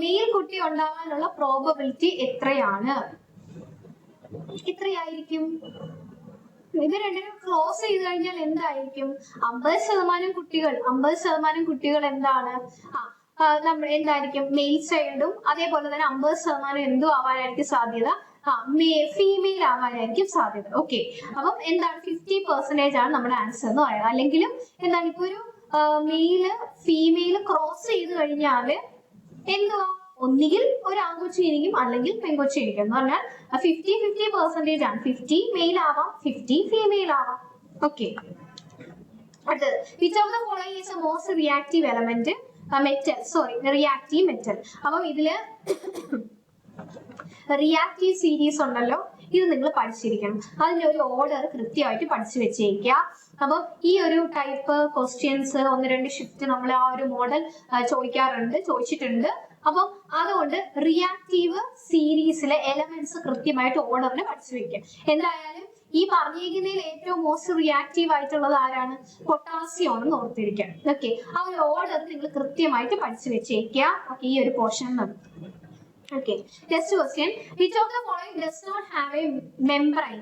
മെയിൽ കുട്ടി ഉണ്ടാവാനുള്ള പ്രോബബിലിറ്റി എത്രയാണ്? എത്രയായിരിക്കും? ഇത് രണ്ടിനും ക്ലോസ് ചെയ്ത് കഴിഞ്ഞാൽ എന്തായിരിക്കും? 50% കുട്ടികൾ എന്താണ്? നമ്മൾ എന്തായിരിക്കും? മെയിൽ ചൈൽഡും അതേപോലെ തന്നെ 50% എന്തും ആവാനായിരിക്കും സാധ്യത? ഫീമെയിൽ ആവാനായിരിക്കും സാധ്യത. ഓക്കെ, അപ്പം എന്താണ്? 50% ആണ് നമ്മുടെ ആൻസർ എന്ന് പറയുന്നത്. അല്ലെങ്കിലും എന്താണ്, ഇപ്പൊ ഒരു മെയില് ഫീമെയില് ക്രോസ് ചെയ്ത് കഴിഞ്ഞാല് എന്തുവാ, ഒന്നുകിൽ ഒരു ആൺകൊച്ചി ഇരിക്കും അല്ലെങ്കിൽ പെൺകൊച്ചി ഇരിക്കും എന്ന് പറഞ്ഞാൽ 50-50% ആണ്. 50 മെയിൽ ആവാം, 50 ഫീമെയിൽ ആവാം. ഓക്കെ, അടുത്തത് which of the following is A most reactive element metal, sorry reactive metal. അപ്പം ഇതില് റിയാക്റ്റീവ് സീരീസ് ഉണ്ടല്ലോ, ഇത് നിങ്ങൾ പഠിച്ചിരിക്കണം. അതിന്റെ ഒരു ഓർഡർ കൃത്യമായിട്ട് പഠിച്ചു വെച്ചേക്കുക. അപ്പം ഈ ഒരു ടൈപ്പ് ക്വസ്റ്റ്യൻസ് 1-2 ഷിഫ്റ്റ് നമ്മൾ ആ ഒരു മോഡൽ ചോദിച്ചിട്ടുണ്ട്. അപ്പം അതുകൊണ്ട് റിയാക്റ്റീവ് സീരീസിലെ എലമെന്റ്സ് കൃത്യമായിട്ട് ഓർഡറിന് പഠിച്ചു വെക്കുക. എന്തായാലും ഈ പറഞ്ഞിരിക്കുന്നതിൽ ഏറ്റവും മോസ്റ്റ് റിയാക്റ്റീവ് ആയിട്ടുള്ളത് ആരാണ്? പൊട്ടാസ്യം ആണെന്ന് ഓർത്തിരിക്കാം. ഓക്കെ, ആ ഒരു ഓർഡർ നിങ്ങൾ കൃത്യമായിട്ട് പഠിച്ചു വെച്ചേക്കുക. ഓക്കെ, ഈ ഒരു പോർഷൻ നമുക്ക്. Okay, next question. Which of the following does not have a membrane?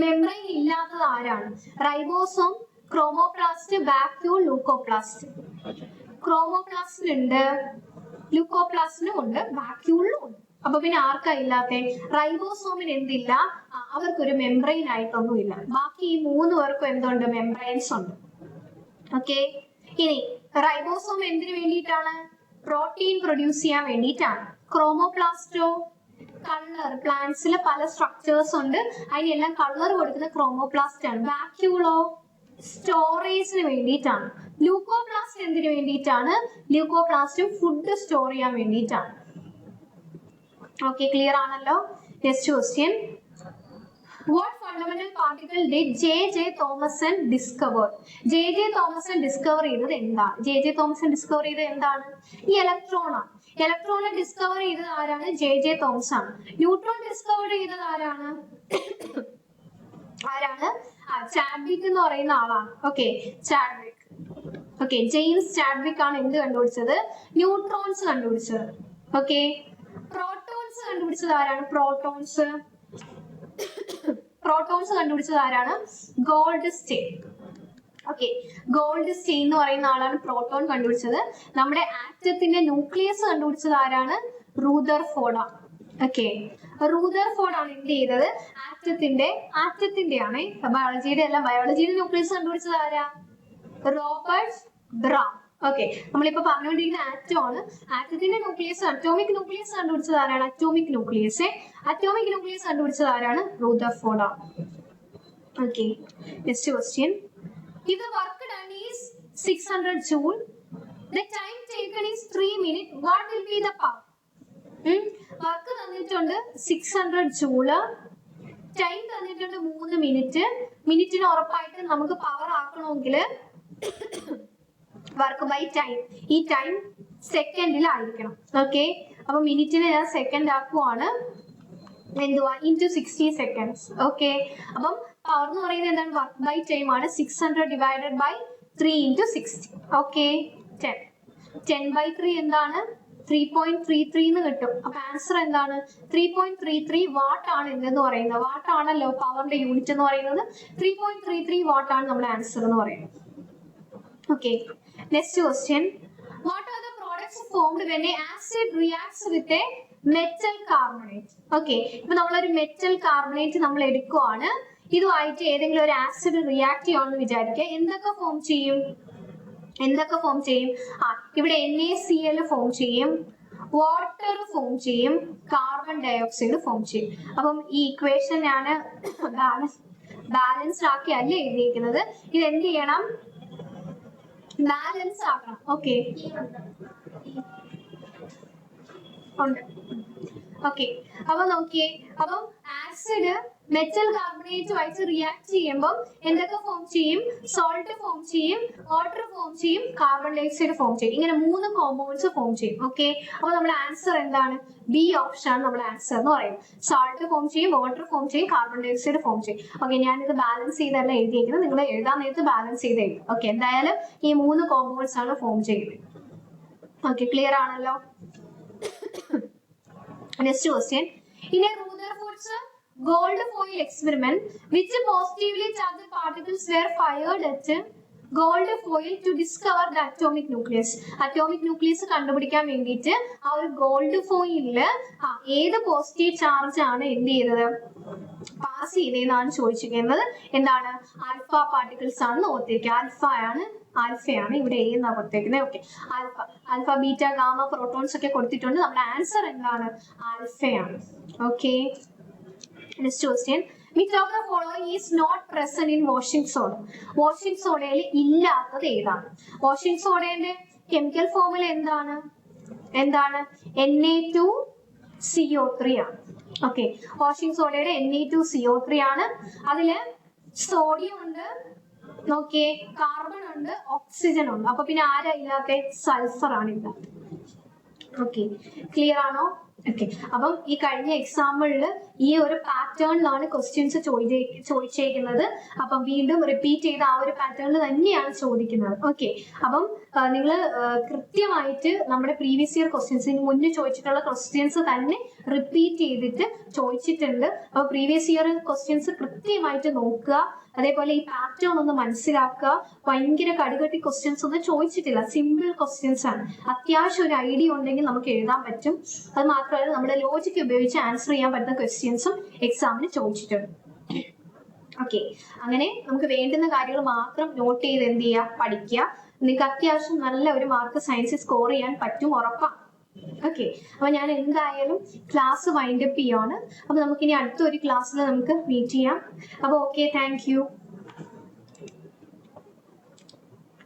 Membrane ഇല്ലാത്തത് ആരാണ്? Ribosome, chromoplast, vacuole, leucoplast. ക്രോമോപ്ലാസ്റ്റിനുണ്ട്, ലൂക്കോപ്ലാസ്റ്റിനും ഉണ്ട്, വാക്യൂളിനും ഉണ്ട്. അപ്പൊ പിന്നെ ആർക്കാ ഇല്ലാത്ത? റൈബോസോമിന് എന്തില്ല? അവർക്കൊരു മെംബ്രെയിൻ ആയിട്ടൊന്നും ഇല്ല. ബാക്കി ഈ 3 പേർക്കും എന്തുണ്ട്? മെംബ്രെയിൻസ് ഉണ്ട്. ഓക്കെ, ഇനി റൈബോസോം എന്തിനു വേണ്ടിയിട്ടാണ്? പ്രോട്ടീൻ പ്രൊഡ്യൂസ് ചെയ്യാൻ വേണ്ടിയിട്ടാണ്. ക്രോമോപ്ലാസ്റ്റോ കളർ, പ്ലാന്റ്സിലെ പല സ്ട്രക്ചേഴ്സ് ഉണ്ട്, അതിനെല്ലാം കളർ കൊടുക്കുന്ന ക്രോമോപ്ലാസ്റ്റ് ആണ്. വാക്യൂളോ സ്റ്റോറേജിന് വേണ്ടിയിട്ടാണ്. ലൂക്കോപ്ലാസ്റ്റ് എന്തിനു വേണ്ടിയിട്ടാണ്? ലൂക്കോപ്ലാസ്റ്റും ഫുഡ് സ്റ്റോർ ചെയ്യാൻ വേണ്ടിയിട്ടാണ്. ഓക്കെ, ക്ലിയർ ആണല്ലോ. Next question. What fundamental particle did J.J. Thomson discover? J.J. Thomson discover ചെയ്തത് എന്താണ്? J.J. Thomson discover ചെയ്തത് എന്താണ്? ഈ ഇലക്ട്രോൺ ആണ്. ഇലക്ട്രോണെ ഡിസ്കവർ ചെയ്തത് ആരാണ്? J.J. Thomson. ന്യൂട്രോൺ ഡിസ്കവർ ചെയ്തത് ആരാണ്? ചാഡ്വിക് എന്ന് പറയുന്ന ആളാണ്. Okay, Chadwick. Okay, James Chadwick ആണ് എന്ത് കണ്ടുപിടിച്ചത്? ന്യൂട്രോൺസ് കണ്ടുപിടിച്ചത്. ഓക്കെ, പ്രോട്ടോൺസ് കണ്ടുപിടിച്ചത് ആരാണ്? പ്രോട്ടോൺസ് കണ്ടുപിടിച്ചത് ആരാണ്? Goldstein. ഓക്കെ, ഗോൾഡ് സ്റ്റെയിൻ എന്ന് പറയുന്ന ആളാണ് പ്രോട്ടോൺ കണ്ടുപിടിച്ചത്. നമ്മുടെ ആറ്റത്തിന്റെ ന്യൂക്ലിയസ് കണ്ടുപിടിച്ചത് ആരാണ്? റൂദർഫോർഡ്. ഓക്കെ, റൂദർഫോർഡ് ആണ് എന്ത് ചെയ്തത്? ആറ്റത്തിന്റെ ആണ്, ബയോളജിയുടെ അല്ല, ബയോളജിയുടെ ന്യൂക്ലിയസ് കണ്ടുപിടിച്ചത് ആരാ? Robert brown. ഓക്കെ, നമ്മളിപ്പോ പറഞ്ഞുകൊണ്ടിരിക്കുന്ന ആറ്റം ആണ്. ആറ്റത്തിന്റെ ന്യൂക്ലിയസ്, അറ്റോമിക് ന്യൂക്ലിയസ് കണ്ടുപിടിച്ചത് ആരാണ്? അറ്റോമിക് ന്യൂക്ലിയസ് കണ്ടുപിടിച്ചത് ആരാണ്? Rutherford. Okay, next question. If the work done is 600 joule, the time taken is 3 minutes, what will be the power? Work തന്നിട്ടുണ്ട് 600 ജൂള്, ടൈം തന്നിട്ടുണ്ട് 3 മിനിറ്റ്. മിനിറ്റിന് ഉറപ്പായിട്ട് നമുക്ക് പവർ ആക്കണമെങ്കിൽ വർക്ക് ബൈ ടൈം, ഈ ടൈം സെക്കൻഡിലായിരിക്കണം. ഓക്കെ, അപ്പൊ മിനിറ്റിനെ ഞാൻ സെക്കൻഡ് ആക്കുവാണ്. എന്തുവാ? into 60 seconds. ഓക്കെ, അപ്പം പവർ എന്ന് പറയുന്നത് എന്താണ്? വർക്ക് ബൈ ടൈം ആണ്. 600 divided by 3 into 60. ഓക്കെ, 10/3 എന്താണ്? 3.33 എന്ന് കിട്ടും. അപ്പൊ ആൻസർ എന്താണ്? 3.33 വാട്ട് ആണ് എന്തെന്ന് പറയുന്നത്. വാട്ട് ആണല്ലോ പവറിന്റെ യൂണിറ്റ് എന്ന് പറയുന്നത്. 3.33 വാട്ട് ആണ് നമ്മുടെ ആൻസർ എന്ന് പറയുന്നത്. Okay, next question. What are the products formed when A acid reacts with a metal carbonate? Okay, ഇപ്പൊ നമ്മളൊരു മെറ്റൽ കാർബണേറ്റ് നമ്മൾ എടുക്കുവാണ്, ഇതുമായിട്ട് ഏതെങ്കിലും ഒരു ആസിഡ് റിയാക്ട് ചെയ്യുമെന്ന് വിചാരിക്കുക. എന്തൊക്കെ ഫോം ചെയ്യും? ഇവിടെ NaCl ഫോം ചെയ്യും, വാട്ടർ ഫോം ചെയ്യും, കാർബൺ ഡയോക്സൈഡ് ഫോം ചെയ്യും. അപ്പം ഈ ഇക്വേഷൻ ഞാൻ ബാലൻസ്ഡ് ആക്കിയല്ല എഴുതിയിരിക്കുന്നത്. ഇത് എന്ത് ചെയ്യണം? ബാലൻസ് ആക്കണം. ഓക്കെ, ഉണ്ട്. ഓക്കെ, അപ്പൊ നോക്കിയേ, അപ്പം ആസിഡ് മെറ്റൽ കാർബണേറ്റുമായിട്ട് റിയാക്ട് ചെയ്യുമ്പോൾ എന്തൊക്കെ ഫോം ചെയ്യും? സോൾട്ട് ഫോം ചെയ്യും, വാട്ടർ ഫോം ചെയ്യും, കാർബൺ ഡയോക്സൈഡ് ഫോം ചെയ്യും. ഇങ്ങനെ 3 കോമ്പൗണ്ട്സ് ഫോം ചെയ്യും. ഓക്കെ, അപ്പൊ നമ്മുടെ ആൻസർ എന്താണ്? ബി ഓപ്ഷൻ ആണ് നമ്മുടെ ആൻസർ എന്ന് പറയുന്നത്. സോൾട്ട് ഫോം ചെയ്യും, വാട്ടർ ഫോം ചെയ്യും, കാർബൺ ഡയോക്സൈഡ് ഫോം ചെയ്യും. ഓക്കെ, ഞാനിത് ബാലൻസ് ചെയ്തല്ല എഴുതിയിരിക്കുന്നത്, നിങ്ങൾ എഴുതാൻ നേരത്ത് ബാലൻസ് ചെയ്ത് എഴുതും. ഓക്കെ, എന്തായാലും ഈ 3 കോമ്പൗണ്ട്സ് ആണ് ഫോം ചെയ്യുന്നത്. ഓക്കെ, ക്ലിയർ ആണല്ലോ. Next question. In a Rutherford's gold foil experiment, which positively charged particles were fired at gold foil to discover the atomic nucleus. Atomic nucleus കണ്ടുപിടിക്കാൻ വേണ്ടിയിട്ട് ആ ഒരു ഗോൾഡ് ഫോയിലില് ഏത് പോസിറ്റീവ് ചാർജ് ആണ് എന്ത് ചെയ്തത്, പാസ് ചെയ്തതെന്നാണ് ചോദിച്ചിരിക്കുന്നത്. എന്താണ്, ആൽഫ പാർട്ടിക്കിൾസ് ആണ് ഓർത്തിരിക്കുക. ആൽഫയാണ് ഇവിടെ എന്നാ കൊടുത്തേക്കുന്നത്. Okay, alpha beta gamma protons ഒക്കെ കൊടുത്തിട്ടുണ്ട്. നമ്മുടെ ആൻസർ എന്താണ്, ആൽഫയാണ്. Okay, next question. Which of the following is not present in washing soda? Washing സോഡയിൽ ഇല്ലാത്തത് ഏതാണ്? വാഷിംഗ് സോഡയുടെ കെമിക്കൽ ഫോർമുല എന്താണ്? Na2CO3 ആണ്. ഓക്കെ, വാഷിംഗ് സോഡയുടെ Na2CO3 ആണ്. അതില് സോഡിയം ഉണ്ട്, നോക്കിയേ, കാർബൺ ഉണ്ട്, ഓക്സിജൻ ഉണ്ട്. അപ്പൊ പിന്നെ ആരാ ഇല്ലാത്ത? സൾഫർ ആണ് ഇല്ലാത്ത. ഓക്കെ, ക്ലിയർ ആണോ? ഓക്കെ, അപ്പം ഈ കഴിഞ്ഞ എക്സാമ്പിളിൽ ഈ ഒരു പാറ്റേണിലാണ് ക്വസ്റ്റ്യൻസ് ചോദിച്ചേക്കുന്നത്. അപ്പം വീണ്ടും റിപ്പീറ്റ് ചെയ്ത ആ ഒരു പാറ്റേണിൽ തന്നെയാണ് ചോദിക്കുന്നത്. ഓക്കെ, അപ്പം നിങ്ങൾ കൃത്യമായിട്ട് നമ്മുടെ പ്രീവിയസ് ഇയർ ക്വസ്റ്റ്യൻസിന് മുന്നേ ചോദിച്ചിട്ടുള്ള ക്വസ്റ്റ്യൻസ് തന്നെ റിപ്പീറ്റ് ചെയ്തിട്ട് ചോദിച്ചിട്ടുണ്ട്. അപ്പൊ പ്രീവിയസ് ഇയർ ക്വസ്റ്റ്യൻസ് കൃത്യമായിട്ട് നോക്കുക. അതേപോലെ ഈ പാറ്റേൺ ഒന്ന് മനസ്സിലാക്കുക. ഭയങ്കര കടുകട്ടി ക്വസ്റ്റ്യൻസ് ഒന്നും ചോദിച്ചിട്ടില്ല, സിമ്പിൾ ക്വസ്റ്റ്യൻസ് ആണ്. അത്യാവശ്യം ഒരു ഐഡിയ ഉണ്ടെങ്കിൽ നമുക്ക് എഴുതാൻ പറ്റും. അത് മാത്രമല്ല നമ്മുടെ ലോജിക് ഉപയോഗിച്ച് ആൻസർ ചെയ്യാൻ പറ്റുന്ന ക്വസ്റ്റ്യൻസും എക്സാമിന് ചോദിച്ചിട്ടുണ്ട്. ഓക്കെ, അങ്ങനെ നമുക്ക് വേണ്ടുന്ന കാര്യങ്ങൾ മാത്രം നോട്ട് ചെയ്ത് എന്ത് ചെയ്യുക, പഠിക്കുക. നിങ്ങൾക്ക് അത്യാവശ്യം നല്ല ഒരു മാർക്ക് സയൻസിൽ സ്കോർ ചെയ്യാൻ പറ്റും, ഉറപ്പാണ്. ഓക്കെ, അപ്പൊ ഞാൻ എന്തായാലും ക്ലാസ് വൈൻഡപ്പ് ചെയ്യാണ്. അപ്പൊ നമുക്കിനി അടുത്ത ഒരു ക്ലാസ്സിൽ നമുക്ക് മീറ്റ് ചെയ്യാം. അപ്പൊ ഓക്കെ, താങ്ക് യു.